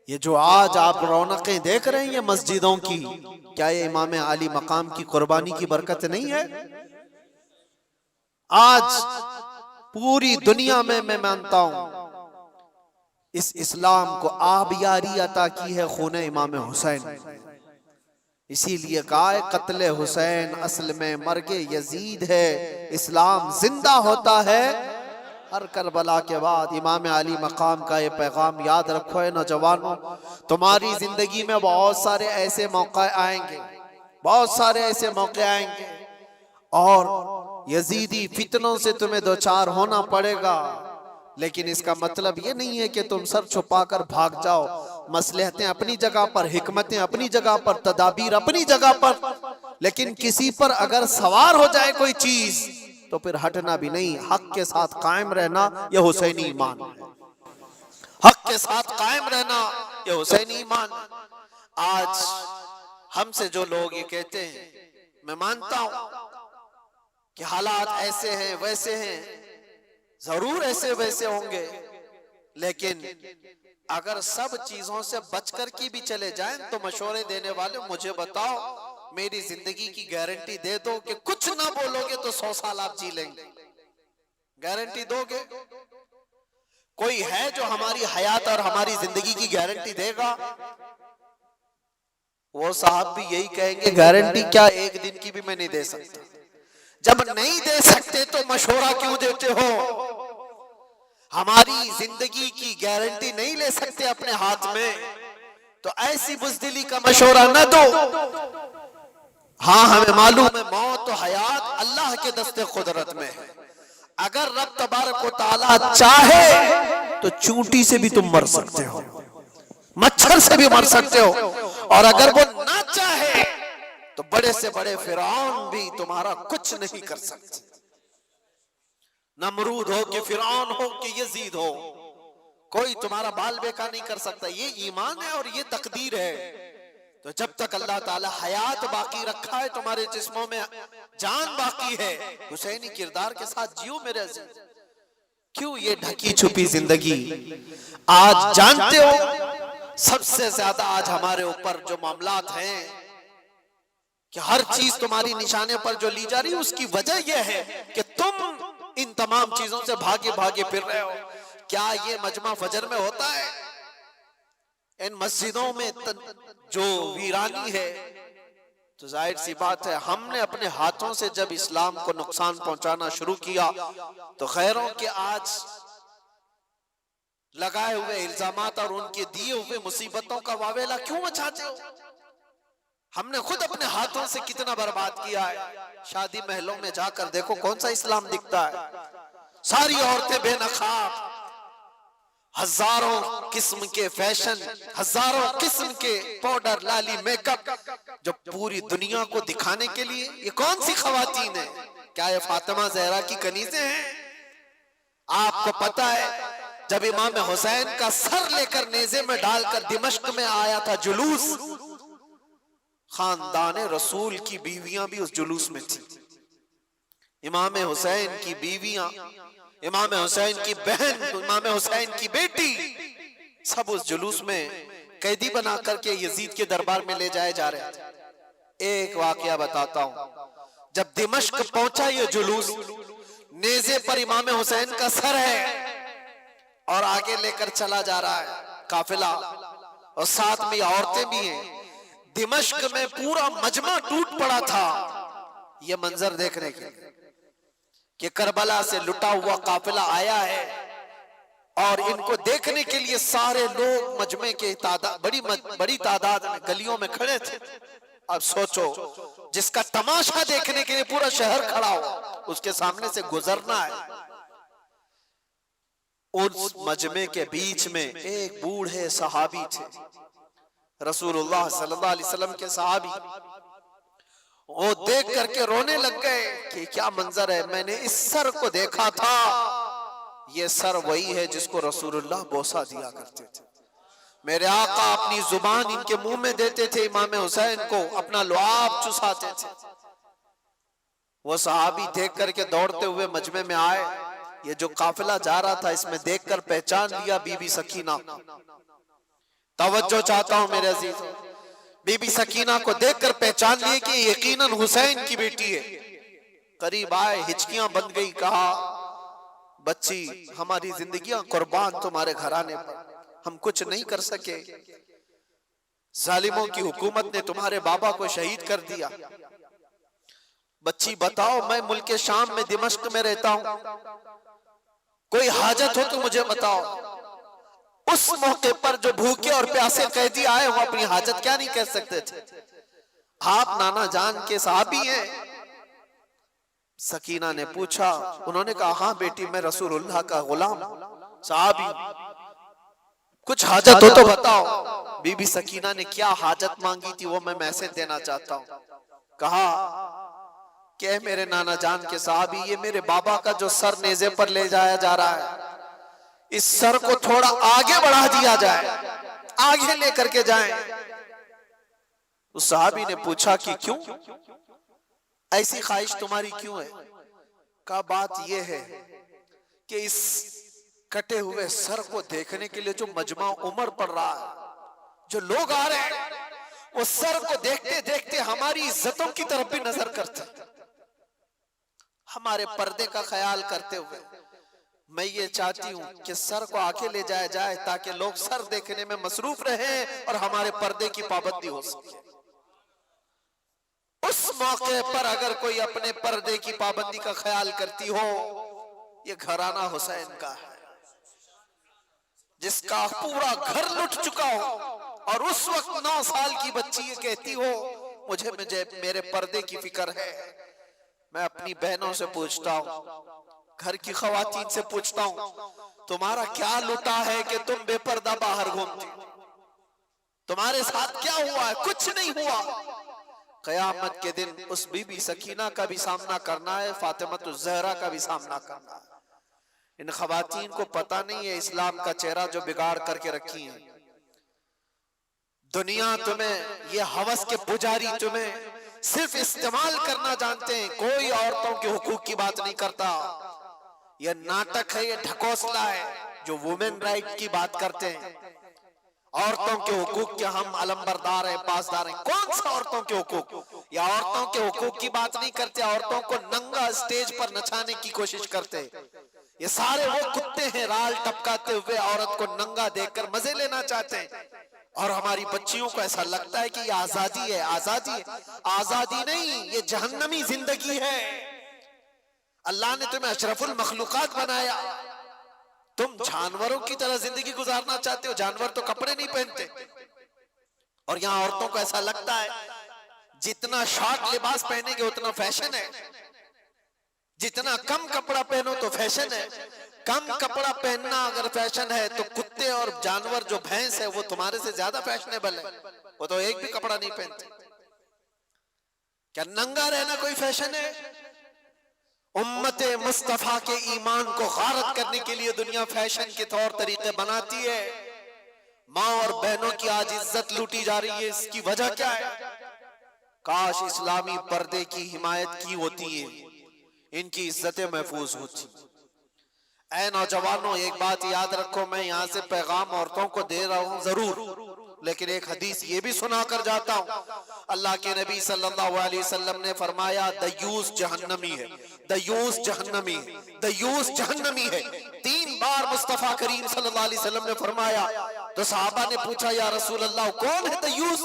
ये जो आज आप रौनकें देख रहे हैं ये मस्जिदों की, क्या ये इमाम आली मकाम की कुर्बानी की बरकत नहीं है? आज पूरी दुनिया में मैं मानता हूं इस इस्लाम को आबियारी अता की है खूने इमाम हुसैन। इसीलिए कहा है कत्ले हुसैन असल में मर्गे यजीद है, इस्लाम जिंदा होता है हर करबला के बाद। इमाम आली मकाम का ये पैगाम याद रखो है नौजवानों। तुम्हारी जिंदगी में बहुत सारे ऐसे मौके आएंगे, बहुत सारे ऐसे मौके आएंगे, और यजीदी फितनों से तुम्हें दो चार होना पड़ेगा। लेकिन इसका मतलब ये नहीं है कि तुम सर छुपाकर भाग जाओ। मसलहतें अपनी जगह पर, हिकमतें अपनी जगह पर, तदाबीर अपनी जगह पर, लेकिन किसी पर अगर सवार हो जाए कोई चीज तो फिर हटना भी नहीं, हक के साथ कायम रहना यह हुसैनी ईमान है। हक के साथ कायम रहना यह हुसैनी ईमान। आज हमसे जो लोग ये कहते हैं, मैं मानता हूं कि हालात ऐसे हैं वैसे हैं, जरूर ऐसे वैसे होंगे, लेकिन अगर सब चीजों से बचकर की भी चले जाएं तो मशवरे देने वाले मुझे बताओ मेरी जिंदगी की गारंटी दे दो कि कुछ ना बोलोगे तो 100 साल आप जी लेंगे, गारंटी दोगे? कोई है जो हमारी हयात और हमारी जिंदगी की गारंटी देगा? वो साहब भी यही कहेंगे, गारंटी क्या, एक दिन की भी मैं नहीं दे सकता। जब नहीं दे सकते तो मशवरा क्यों देते हो? हमारी जिंदगी की गारंटी नहीं ले सकते अपने हाथ में, तो ऐसी बुज़दिली का मशवरा न दो। हाँ, हमें मालूम है मौत और हयात अल्लाह के दस्ते कुदरत में है। अगर रब तबारक व तआला चाहे तो चूंटी से भी तुम मर सकते हो, मच्छर से भी मर सकते हो, और अगर वो ना चाहे तो बड़े से बड़े फिरौन भी तुम्हारा कुछ नहीं कर सकते। नमरूद हो कि फिरौन हो कि यजीद हो, कोई तुम्हारा बाल बेका नहीं कर सकता। ये ईमान है और ये तकदीर है। तो जब तक अल्लाह ताला हयात बाकी रखा है, तुम्हारे जिस्मों में जान बाकी है, हुसैनी किरदार के साथ जियो मेरे अजीज। क्यों ये ढकी छुपी जिंदगी? आज जानते हो सबसे ज्यादा आज हमारे ऊपर जो मामलात हैं कि हर चीज तुम्हारी निशाने पर जो ली जा रही है, उसकी वजह यह है कि तुम इन तमाम चीजों से भागे भागे फिर रहे हो। क्या ये मजमा फजर में होता है? इन मस्जिदों में जो वीरानी है, तो जाहिर सी बात है हमने अपने हाथों से जब इस्लाम को नुकसान पहुंचाना शुरू किया, तो खैरों के आज लगाए हुए इल्जामात और उनके दिए हुए मुसीबतों का वावेला क्यों मचाते हो? हमने खुद अपने हाथों से कितना बर्बाद किया है। शादी महलों में जाकर देखो कौन सा इस्लाम दिखता है। सारी औरतें बेनकाब, हजारों किस्म के फैशन, हजारों किस्म के पाउडर, लाली, मेकअप, जो पूरी दुनिया को दिखाने के लिए। ये कौन सी खवातीन है? क्या ये फातिमा जहरा की कनीज़ें हैं? आपको पता है जब इमाम हुसैन का सर लेकर नेज़े में डालकर दिमश्क में आया था जुलूस, खानदान रसूल की बीवियां भी उस जुलूस में थी। इमाम हुसैन की बीवियां, इमाम हुसैन की बहन, इमाम हुसैन की बेटी, सब उस जुलूस में कैदी बना करके यजीद के दरबार में ले जाए जा रहे थे। एक वाकया बताता हूं। जब दिमश्क पहुंचा ये जुलूस, नेज़े पर इमाम हुसैन का सर है और आगे लेकर चला जा रहा है काफिला, और साथ में औरतें भी हैं। दिमश्क में पूरा मजमा टूट पड़ा था ये मंजर देखने के लिए कि करबला से लुटा हुआ काफिला आया है, और इनको देखने के लिए सारे लोग मजमे के बड़ी तादाद में गलियों में खड़े थे। अब सोचो, जिसका तमाशा देखने के लिए पूरा शहर खड़ा हो, उसके सामने से गुजरना है। उस मजमे के बीच में एक बूढ़े सहाबी थे, रसूलुल्लाह सल्लल्लाहु अलैहि वसल्लम के सहाबी। वो देख करके रोने लग गए कि क्या मंजर है, मैंने इस सर को देखा था, ये सर वही है जिसको रसूलुल्लाह बोसा दिया करते थे। मेरे आका अपनी जुबान इनके मुंह में देते थे, इमाम हुसैन को अपना लुआब चुसाते थे। वो सहाबी देख करके दौड़ते हुए मजमे में आए। ये जो काफिला जा रहा था, इसमें देखकर पहचान लिया बीबी सकीना। तवज्जो चाहता हूं मेरे अजीज, बीबी सकीना को देखकर पहचान लिए कि यकीनन हुसैन की बेटी है। करीब आए, हिचकियां बंद गई, कहा बच्ची, हमारी जिंदगियां कुर्बान तुम्हारे घराने पर, हम कुछ नहीं कर सके। जालिमों की हुकूमत ने तुम्हारे बाबा को शहीद कर दिया। बच्ची बताओ, मैं मुल्क शाम में दिमश्क में रहता हूं, कोई हाजत हो तो मुझे बताओ। उस मौके पर जो भूखे और प्यासे कैदी आए हो, अपनी हाजत क्या नहीं कह सकते थे? आप नाना जान के साहबी हैं? सकीना ने पूछा। उन्होंने कहा, हाँ बेटी, मैं रसूलुल्लाह का गुलाम साहबी, कुछ हाजत हो तो बताओ। बीबी सकीना ने क्या हाजत मांगी थी वो मैं मैसेज देना चाहता हूँ। कहा कि मेरे नाना जान के साहबी, ये मेरे बाबा का जो सर नेज़े पर ले जाया जा रहा है, इस सर को थोड़ा आगे बढ़ा दिया जाए, आगे लेकर के जाएं। उस साहबी ने पूछा कि क्यों, ऐसी ख्वाहिश तुम्हारी क्यों है? का बात यह है कि इस कटे हुए सर को देखने के लिए जो मजमा उमर पड़ रहा है, जो लोग आ रहे हैं, वो सर को देखते देखते हमारी इज्जतों की तरफ भी नजर करते, हमारे पर्दे का ख्याल करते हुए। मैं ये चाहती हूं कि सर को आके ले जाया जाए ताकि लोग सर देखने में मसरूफ रहें और हमारे पर्दे की पाबंदी हो सके। उस मौके पर अगर कोई अपने पर्दे की पाबंदी का ख्याल करती हो, ये घराना हुसैन का है जिसका पूरा घर लुट चुका हो, और उस वक्त 9 साल की बच्ची ये कहती हो मुझे मेरे पर्दे की फिक्र है। मैं अपनी बहनों से पूछता हूं, घर की खवातीन से पूछता हूं, तुम्हारा क्या लुटा है कि तुम बेपर्दा बाहर घूमती? तुम्हारे साथ क्या हुआ है? कुछ नहीं हुआ। कयामत के दिन उस बीबी सकीना का भी सामना करना है, फातिमा ज़हरा का भी सामना करना है। इन खवातीन को पता नहीं है इस्लाम का चेहरा जो बिगाड़ करके रखी है। दुनिया तुम्हें, ये हवस के पुजारी तुम्हें सिर्फ इस्तेमाल करना जानते हैं, कोई औरतों के हुकूक की बात नहीं करता। यह नाटक है, यह ढकोसला है जो वुमेन राइट की बात करते हैं। औरतों के हुकूक के हम अलंबरदार हैं, पासदार हैं। कौन सा औरतों के हुकूक? या औरतों के हुकूक की बात नहीं करते, औरतों को नंगा स्टेज पर नचाने की कोशिश करते। ये सारे वो कुत्ते हैं राल टपकाते हुए औरत को नंगा देखकर मजे लेना चाहते हैं। और हमारी बच्चियों को ऐसा लगता है कि ये आजादी है। आजादी है? आजादी नहीं, ये जहन्नमी जिंदगी है। अल्लाह ने तुम्हें अशरफुल मखलूकात बनाया, तुम जानवरों की तरह जिंदगी गुजारना चाहते हो। जानवर तो कपड़े नहीं पहनते, और यहाँ औरतों को ऐसा लगता है जितना शॉर्ट लिबास पहनेंगे उतना फैशन है, जितना कम कपड़ा पहनो तो फैशन है। कम कपड़ा पहनना अगर फैशन है तो कुत्ते और जानवर जो भैंस है वो तुम्हारे से ज्यादा फैशनेबल है, वो तो एक भी कपड़ा नहीं पहनते। क्या नंगा रहना कोई फैशन है? उम्मते मुस्तफा के ईमान को गारत करने के लिए दुनिया फैशन के तौर तरीके बनाती है। माँ और बहनों की आज इज्जत लूटी जा रही है, इसकी वजह क्या है? काश इस्लामी पर्दे की हिमायत की होती है, इनकी इज्जतें महफूज होती। ऐ नौजवानों, एक बात याद रखो, मैं यहाँ से पैगाम औरतों को दे रहा हूँ जरूर, लेकिन एक हदीस ये भी सुना कर जाता हूँ। अल्लाह के नबी सल्लल्लाहु अलैहि वसल्लम ने फरमाया, दयूस जहन्नमी है, दयूस जहन्नमी है, दयूस जहन्नमी है। 3 बार मुस्तफा करीम सल्लल्लाहु अलैहि वसल्लम ने फरमाया। तो सहाबा ने पूछा, या रसूल अल्लाह कौन है दयूस?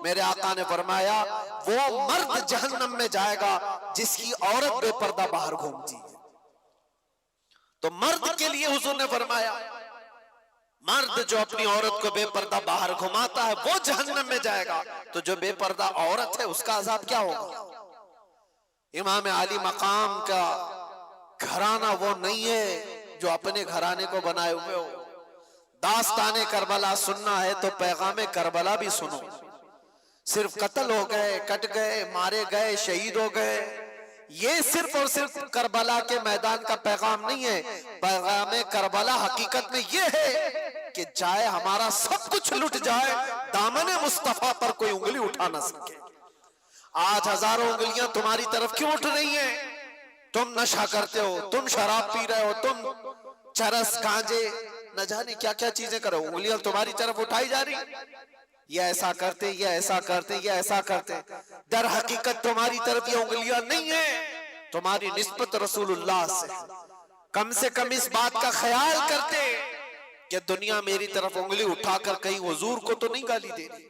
मेरे आका ने फरमाया, वो मर्द जहन्नम में जाएगा जिसकी औरत बेपर्दा बाहर घूमती है। तो मर्द के लिए हुजूर ने फरमाया, मर्द जो अपनी औरत को बेपर्दा बाहर घुमाता है वो जहन्नम में जाएगा। तो जो बेपर्दा औरत है उसका अजाब क्या होगा? इमाम आली मकाम का घराना वो नहीं है जो अपने घराने को बनाए हुए हो। दास्ताने करबला सुनना है तो पैगामे करबला भी सुनो। सिर्फ कत्ल हो गए, कट गए, मारे गए, शहीद हो गए, ये सिर्फ और सिर्फ करबला के मैदान का पैगाम नहीं है। पैगामे करबला हकीकत में ये है कि चाहे हमारा सब कुछ लुट जाए, दामने मुस्तफा पर कोई उंगली उठा ना सके। आज हजारों उंगलियां तुम्हारी तरफ क्यों उठ रही हैं? तुम नशा करते हो, तुम शराब पी रहे हो, तुम चरस गांजे न जाने क्या क्या चीजें करो, उंगलियां तुम्हारी तरफ उठाई जा रही। ये ऐसा करते, ये ऐसा करते, ये ऐसा करते, दर हकीकत तुम्हारी तरफ ये उंगलियां नहीं है, तुम्हारी निस्बत रसूलुल्लाह से कम इस बात का ख्याल करते कि दुनिया मेरी तरफ उंगली उठाकर कहीं हुजूर को तो नहीं गाली दे रही।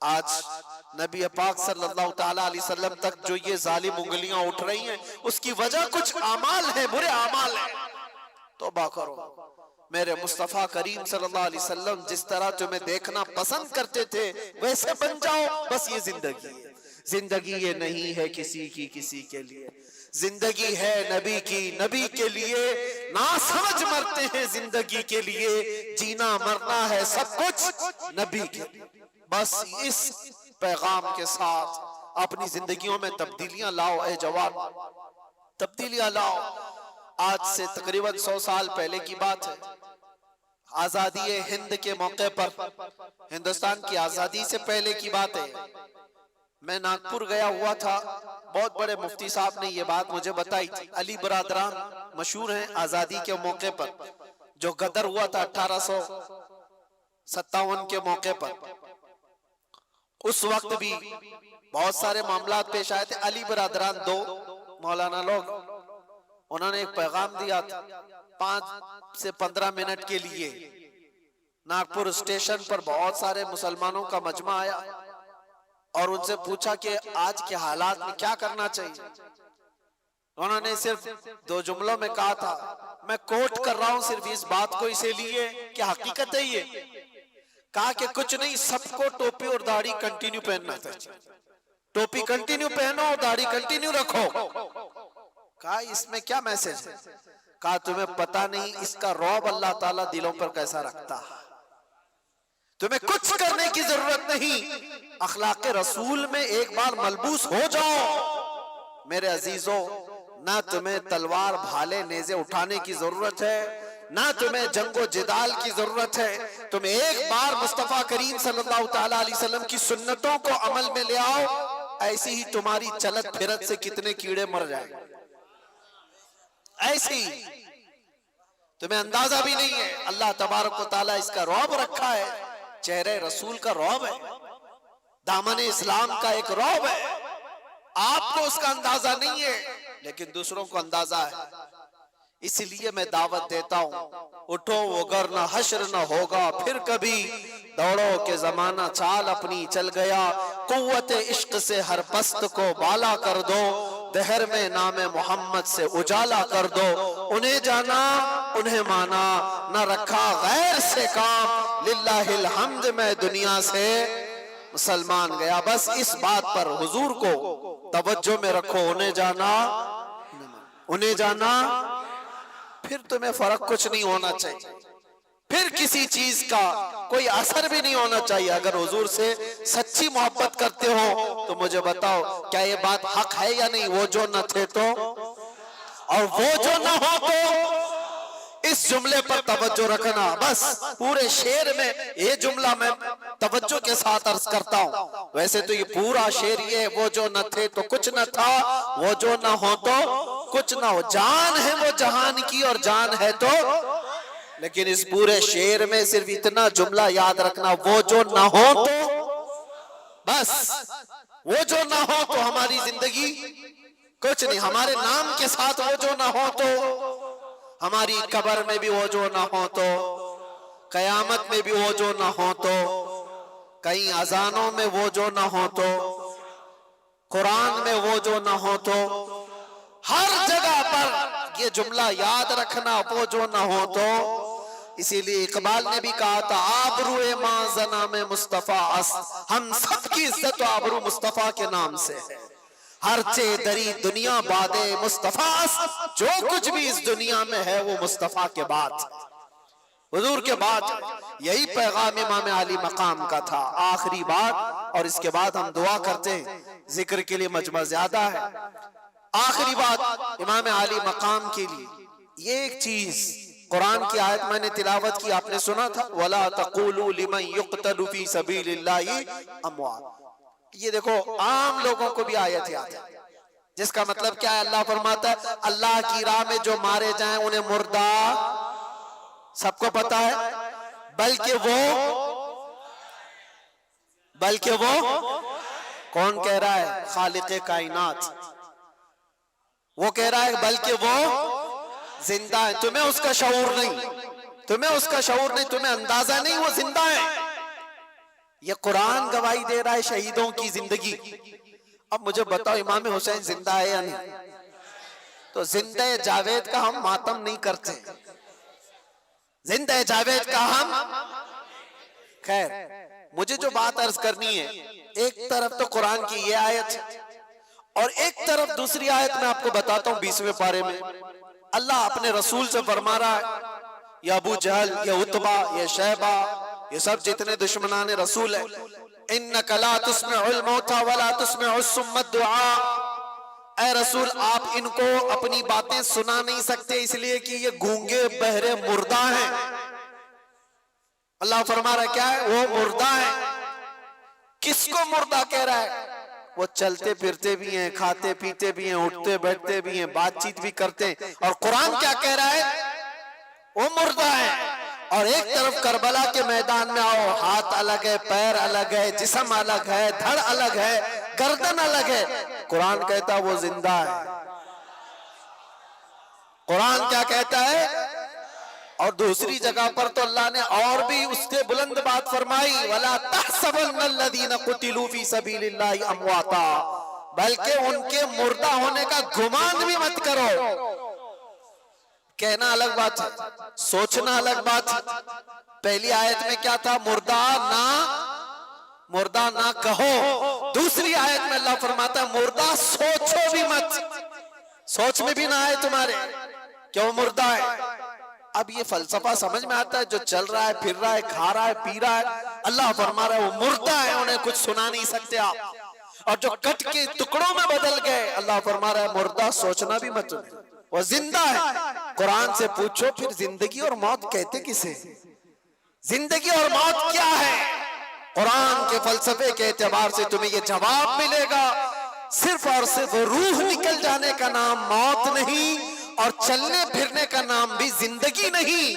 आज नबी पाक सल्लल्लाहु ताला अलैहि वसल्लम तक जो ये जालिम उंगलियां उठ रही हैं, उसकी वजह कुछ अमाल है, बुरे अमाल है। तौबा करो। मेरे मुस्तफा करीम सल्लल्लाहु अलैहि वसल्लम जिस तरह तुम्हें देखना पसंद करते थे वैसे बन जाओ। बस ये जिंदगी है। जिंदगी ये नहीं है किसी की किसी के लिए, जिंदगी है नबी की नबी के लिए। ना समझ मरते हैं जिंदगी के लिए, जीना मरना है सब कुछ नबी के लिए। बस इस पैगाम के साथ अपनी जिंदगियों में तब्दीलियां लाओ। ए जवान, तब्दीलियां लाओ। आज से तकरीबन 100 साल पहले की बात है। आजादी हिंद के मौके पर, हिंदुस्तान की आजादी से पहले की बात है। मैं नागपुर गया हुआ था, बहुत बड़े मुफ्ती साहब ने ये बात मुझे बताई थी। अली बरादरान मशहूर हैं आजादी के मौके पर, जो गदर हुआ था 1857 के मौके पर। उस वक्त भी बहुत सारे मामला पेश आए थे। अली बरादरान दो मौलाना लोग, उन्होंने एक पैगाम दिया था 5 से 15 मिनट के लिए। नागपुर स्टेशन पर बहुत सारे मुसलमानों का मजमा आया और उनसे पूछा कि आज के हालात में क्या करना चाहिए। उन्होंने सिर्फ 2 जुमलों में कहा था, मैं कोट कर रहा हूं सिर्फ इस बात को इसीलिए कि हकीकत है ये, कहा कि कुछ नहीं, सबको टोपी और दाढ़ी कंटिन्यू पहनना चाहिए, टोपी कंटिन्यू पहनो और दाढ़ी कंटिन्यू रखो। कहा इसमें क्या मैसेज है? कहा तुम्हें पता नहीं इसका रौब अल्लाह ताला दिलों पर कैसा रखता है। तुम्हें कुछ करने की जरूरत नहीं, अखलाक रसूल में एक बार मलबूस हो जाओ मेरे अजीजों। ना तुम्हें तलवार भाले नेज़े उठाने की जरूरत है, ना तुम्हें जंगो जिदाल की जरूरत है। तुम एक बार मुस्तफा करीम सल्लल्लाहु तआला अलैहि वसल्लम की सुन्नतों को अमल में ले आओ, ऐसी ही तुम्हारी चलत फिरत से कितने कीड़े मर जाए। ऐसी तुम्हें अंदाजा भी नहीं है। अल्लाह तबारक व तआला इसका रौब रखा है, चेहरे रसूल का रौब है, दामन इस्लाम का एक रौब है। आपको उसका अंदाजा नहीं है लेकिन दूसरों को अंदाजा है। इसलिए मैं दावत देता हूं, उठो वगर न हश्र न होगा फिर कभी, दौड़ो के जमाना चाल अपनी चल गया, कुव्वत इश्क से हर पस्त को बाला कर दो, दहर में नामे मोहम्मद से उजाला कर दो। उन्हें जाना उन्हें माना, न रखा गैर से काम, लिल्लाहिल हम्द मैं दुनिया से मुसलमान गया। बस इस बात पर हुजूर को तवज्जो में रखो, उन्हें जाना उन्हें जाना, फिर तुम्हें फर्क कुछ नहीं होना चाहिए, फिर किसी चीज का कोई असर भी नहीं होना चाहिए। अगर हुजूर से सच्ची मोहब्बत करते हो तो मुझे बताओ क्या ये बात हक है या नहीं? वो जो न थे तो, और वो जो न हो तो, इस जुमले पर तवज्जो रखना। बस पूरे शेर में ये जुमला मैं तवज्जो के साथ अर्ज करता हूँ। वैसे तो ये पूरा शेर ये, वो जो न थे तो कुछ न था, वो जो न हो तो कुछ न हो, जान है वो जहान की और जान है तो, लेकिन इस पूरे शेर में सिर्फ इतना जुमला याद रखना, वो जो ना हो तो, बस वो जो ना हो तो हमारी जिंदगी कुछ नहीं। हमारे नाम के साथ वो जो ना हो तो, हमारी कब्र में भी वो जो ना हो तो, कयामत में भी वो जो ना हो तो, कहीं अजानों में वो जो ना हो तो, कुरान में वो जो ना हो तो, हर जगह पर ये जुमला याद रखना, वो जो ना हो तो। इसीलिए इकबाल ने भी कहा था, आबरूए माज़ना में मुस्तफा अस, हम सब की इज्जत आबरू मुस्तफा के नाम से है। हर चे दरी दुनिया बादे मुस्तफा अस, जो कुछ भी इस दुनिया में है वो मुस्तफा के बाद, हुजूर के बाद। यही पैगाम इमाम आली मकाम का था। आखिरी बात, और इसके बाद हम दुआ करते हैं, जिक्र के लिए मजमा ज्यादा है। आखिरी बात इमाम आली मकाम के लिए ये एक चीज, कुरान की आयत मैंने तिलावत की, आपने सुना था, वला तक़ूलू लिमन युक़तलू फी सबीलिल्लाहि अमवात। ये देखो आम लोगों को भी आयत याद है, जिसका मतलब क्या है? अल्लाह फरमाता है अल्लाह की राह में जो मारे जाएं उन्हें मुर्दा, सबको पता है, बल्कि वो कौन कह रहा है? खालिक़े कायनात। वो कह रहा है बल्कि वो जिंदा है। तुम्हें उसका शऊर नहीं, तुम्हें उसका शऊर नहीं, तुम्हें अंदाजा नहीं वो जिंदा है। ये कुरान गवाही दे रहा है शहीदों की जिंदगी। अब मुझे बताओ इमाम हुसैन जिंदा है या नहीं? तो जिंदा जावेद का हम मातम नहीं करते, जिंदा जावेद का हम। खैर, मुझे जो बात अर्ज करनी है, एक तरफ तो कुरान की ये आयत और एक तरफ दूसरी आयत मैं आपको बताता हूं 20वें पारे में अल्लाह अपने रसूल से फरमा रहा है, या अबू जहल, या उतबा, या शैबा, ये सब जितने दुश्मनान रसूल है, इन्नका ला तुस्मिउल मौता वला तुस्मिउस सुम्मा दुआ। ऐ रसूल, आप इनको अपनी बातें सुना नहीं सकते इसलिए कि ये गूंगे बहरे मुर्दा हैं। अल्लाह फरमा रहा है क्या है? वो मुर्दा है। किसको मुर्दा कह रहा है? वो चलते फिरते भी हैं, खाते पीते भी हैं, उठते बैठते भी हैं, बातचीत भी करते हैं। और कुरान क्या कह रहा है? वो मुर्दा है। और एक तरफ करबला के मैदान में आओ, हाथ अलग है, पैर अलग है, जिस्म अलग है, धड़ अलग है, गर्दन अलग है। कुरान कहता वो जिंदा है। कुरान क्या कहता है? और दूसरी जगह पर तो अल्लाह ने और भी उससे बुलंद बात फरमाई, वला तहसबन्नल्लज़ीना कुतिलू फी सबीलिल्लाहि अमवाता, बल्कि उनके मुर्दा होने का गुमान भी मत करो। कहना अलग बात है, सोचना अलग बात है। पहली आयत में क्या था? मुर्दा ना कहो। दूसरी आयत में अल्लाह फरमाता है मुर्दा सोचो भी मत, सोच में भी ना आए तुम्हारे क्यों मुर्दा है। अब ये फलसफा समझ में आता है, जो चल रहा है, फिर रहा है, खा रहा है, पी रहा है, अल्लाह फरमा रहा है वो मुर्दा है, उन्हें कुछ सुना नहीं सकते आप। और जो कट के टुकड़ों में बदल गए, अल्लाह फरमा रहा है मुर्दा सोचना भी मत, वो जिंदा है। कुरान से पूछो फिर जिंदगी और मौत कहते किसे? जिंदगी और मौत क्या है? कुरान के फलसफे के एतबार से तुम्हें ये जवाब मिलेगा, सिर्फ और सिर्फ रूह निकल जाने का नाम मौत नहीं, और चलने फिरने का नाम भी जिंदगी नहीं।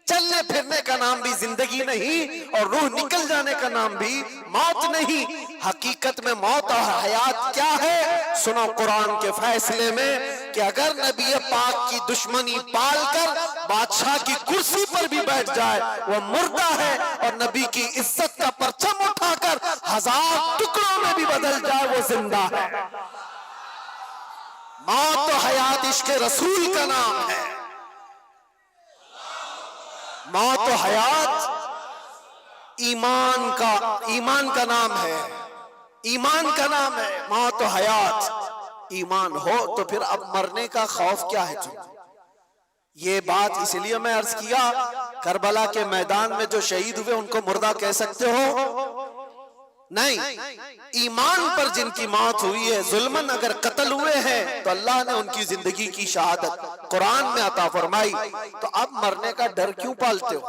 चलने फिरने का नाम भी जिंदगी नहीं, और रूह निकल जाने का नाम भी मौत नहीं। हकीकत में मौत और हयात क्या है? सुनो कुरान के फैसले में कि अगर नबी पाक की दुश्मनी पालकर बादशाह की कुर्सी पर भी बैठ जाए वो मुर्दा है, और नबी की इज्जत का परचम उठाकर 1000 टुकड़ों में भी बदल जाए वो जिंदा है। मौत और हयात इश्क रसूल का नाम है। मौत और हयात ईमान का नाम है, ईमान का नाम है। मौत और हयात ईमान हो तो फिर अब मरने का खौफ क्या है तुम? ये बात इसलिए मैं अर्ज किया, करबला के मैदान में जो शहीद हुए उनको मुर्दा कह सकते हो? नहीं, ईमान पर जिनकी मौत हुई है, जुल्मन अगर कत्ल हुए हैं तो अल्लाह ने उनकी जिंदगी की शहादत कुरान में अता फरमाई। तो अब मरने का डर क्यों पालते हो?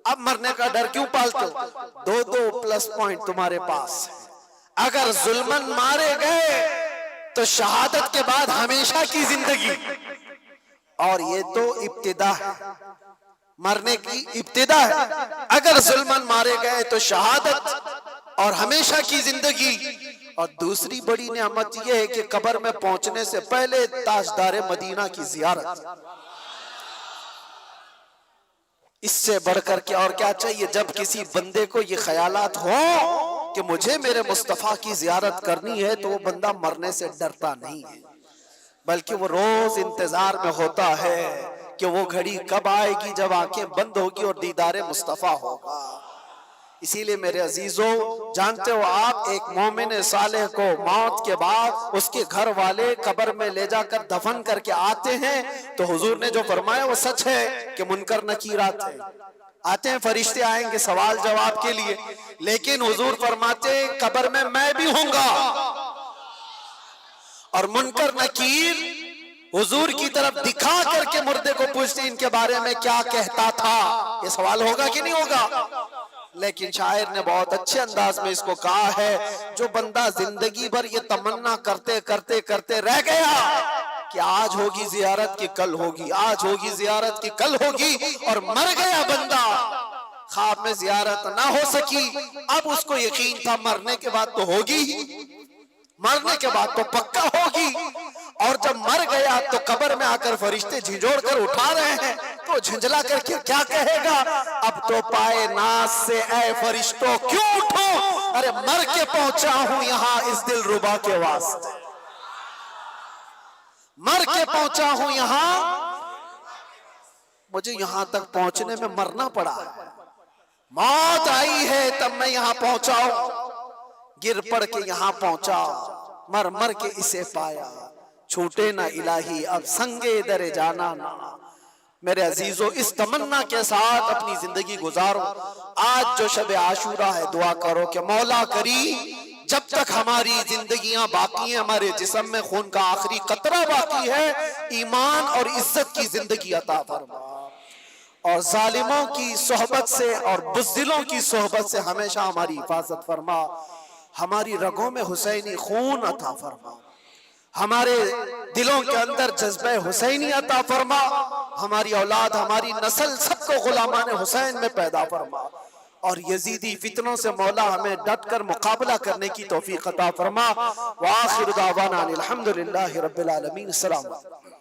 अब मरने का डर क्यों पालते हो? 2 प्लस पॉइंट तुम्हारे पास। अगर जुल्मन मारे गए तो शहादत के बाद हमेशा की जिंदगी, और ये तो इब्तिदा है, मरने की इब्तिदा है। अगर जुल्मन मारे गए तो शहादत और हमेशा की जिंदगी। और दूसरी बड़ी नेमत यह है कि कब्र में पहुंचने से पहले ताजदारे मदीना की जियारत। इससे बढ़कर क्या और क्या चाहिए? जब किसी बंदे को ये ख्यालात हो कि मुझे मेरे मुस्तफा की जियारत करनी है, तो वो बंदा मरने से डरता नहीं है, बल्कि वो रोज इंतजार में होता है कि वो घड़ी कब आएगी जब आंखें बंद होगी और दीदारे मुस्तफा होगा। इसीलिए मेरे अजीजों, जानते हो आप, एक मोमिन सालेह को मौत के बाद उसके घर वाले कब्र में ले जाकर दफन करके आते हैं, तो हुजूर ने जो फरमाया वो सच है कि मुनकर नकीरात आते हैं, फरिश्ते आएंगे सवाल जवाब के लिए, लेकिन हुजूर फरमाते कब्र में मैं भी होऊंगा, और मुनकर नकीर हुजूर की तरफ दिखा करके मुर्दे को पूछते इनके बारे में क्या कहता था। ये सवाल होगा कि नहीं होगा? लेकिन शायर ने बहुत अच्छे अंदाज में इसको कहा है, जो बंदा जिंदगी भर ये तमन्ना करते करते करते रह गया कि आज होगी जियारत की कल होगी, आज होगी जियारत की कल होगी, और मर गया बंदा, ख्वाब में जियारत ना हो सकी, अब उसको यकीन था मरने के बाद तो होगी, मरने के बाद तो पक्का होगी, और जब मर गया तो कब्र में आकर फरिश्ते झिझोड़ कर उठा रहे हैं, तो झंझला करके क्या कहेगा? अब तो पाए नाज से ऐ फरिश्तों क्यों उठो, अरे मर के पहुंचा हूं यहां इस दिल रुबा के वास्ते, मर के पहुंचा हूं यहां, मुझे यहां तक पहुंचने में मरना पड़ा है, मौत आई है तब मैं यहां पहुंचा हूं, गिर पड़ के यहां पहुंचा, मर मर के इसे पाया, छूटे ना इलाही अब संगे दरे जाना ना। मेरे अजीजों, इस तमन्ना के साथ अपनी जिंदगी गुजारो। आज जो शब आशूरा है, दुआ करो कि मौला करी जब तक हमारी जिंदगियां बाकी हैं, हमारे जिस्म में खून का आखिरी कतरा बाकी है, ईमान और इज्जत की जिंदगी अता फरमा, और जालिमों की सोहबत से और बुज़दिलों की सोहबत से हमेशा हमारी हिफाजत फरमा, हमारी रगों में हुसैनी खून अता फरमा, हमारे दिलों के अंदर जज्बे हुसैनी अता फरमा, हमारी औलाद, हमारी नस्ल सबको गुलामान हुसैन में पैदा फरमा, और यजीदी फितनों से मौला हमें डट कर मुकाबला करने की तौफीक अता फरमा। व आखिर दावाना अनिल हम्दुलिल्लाहि रब्बिल आलमीन। अस्सलाम।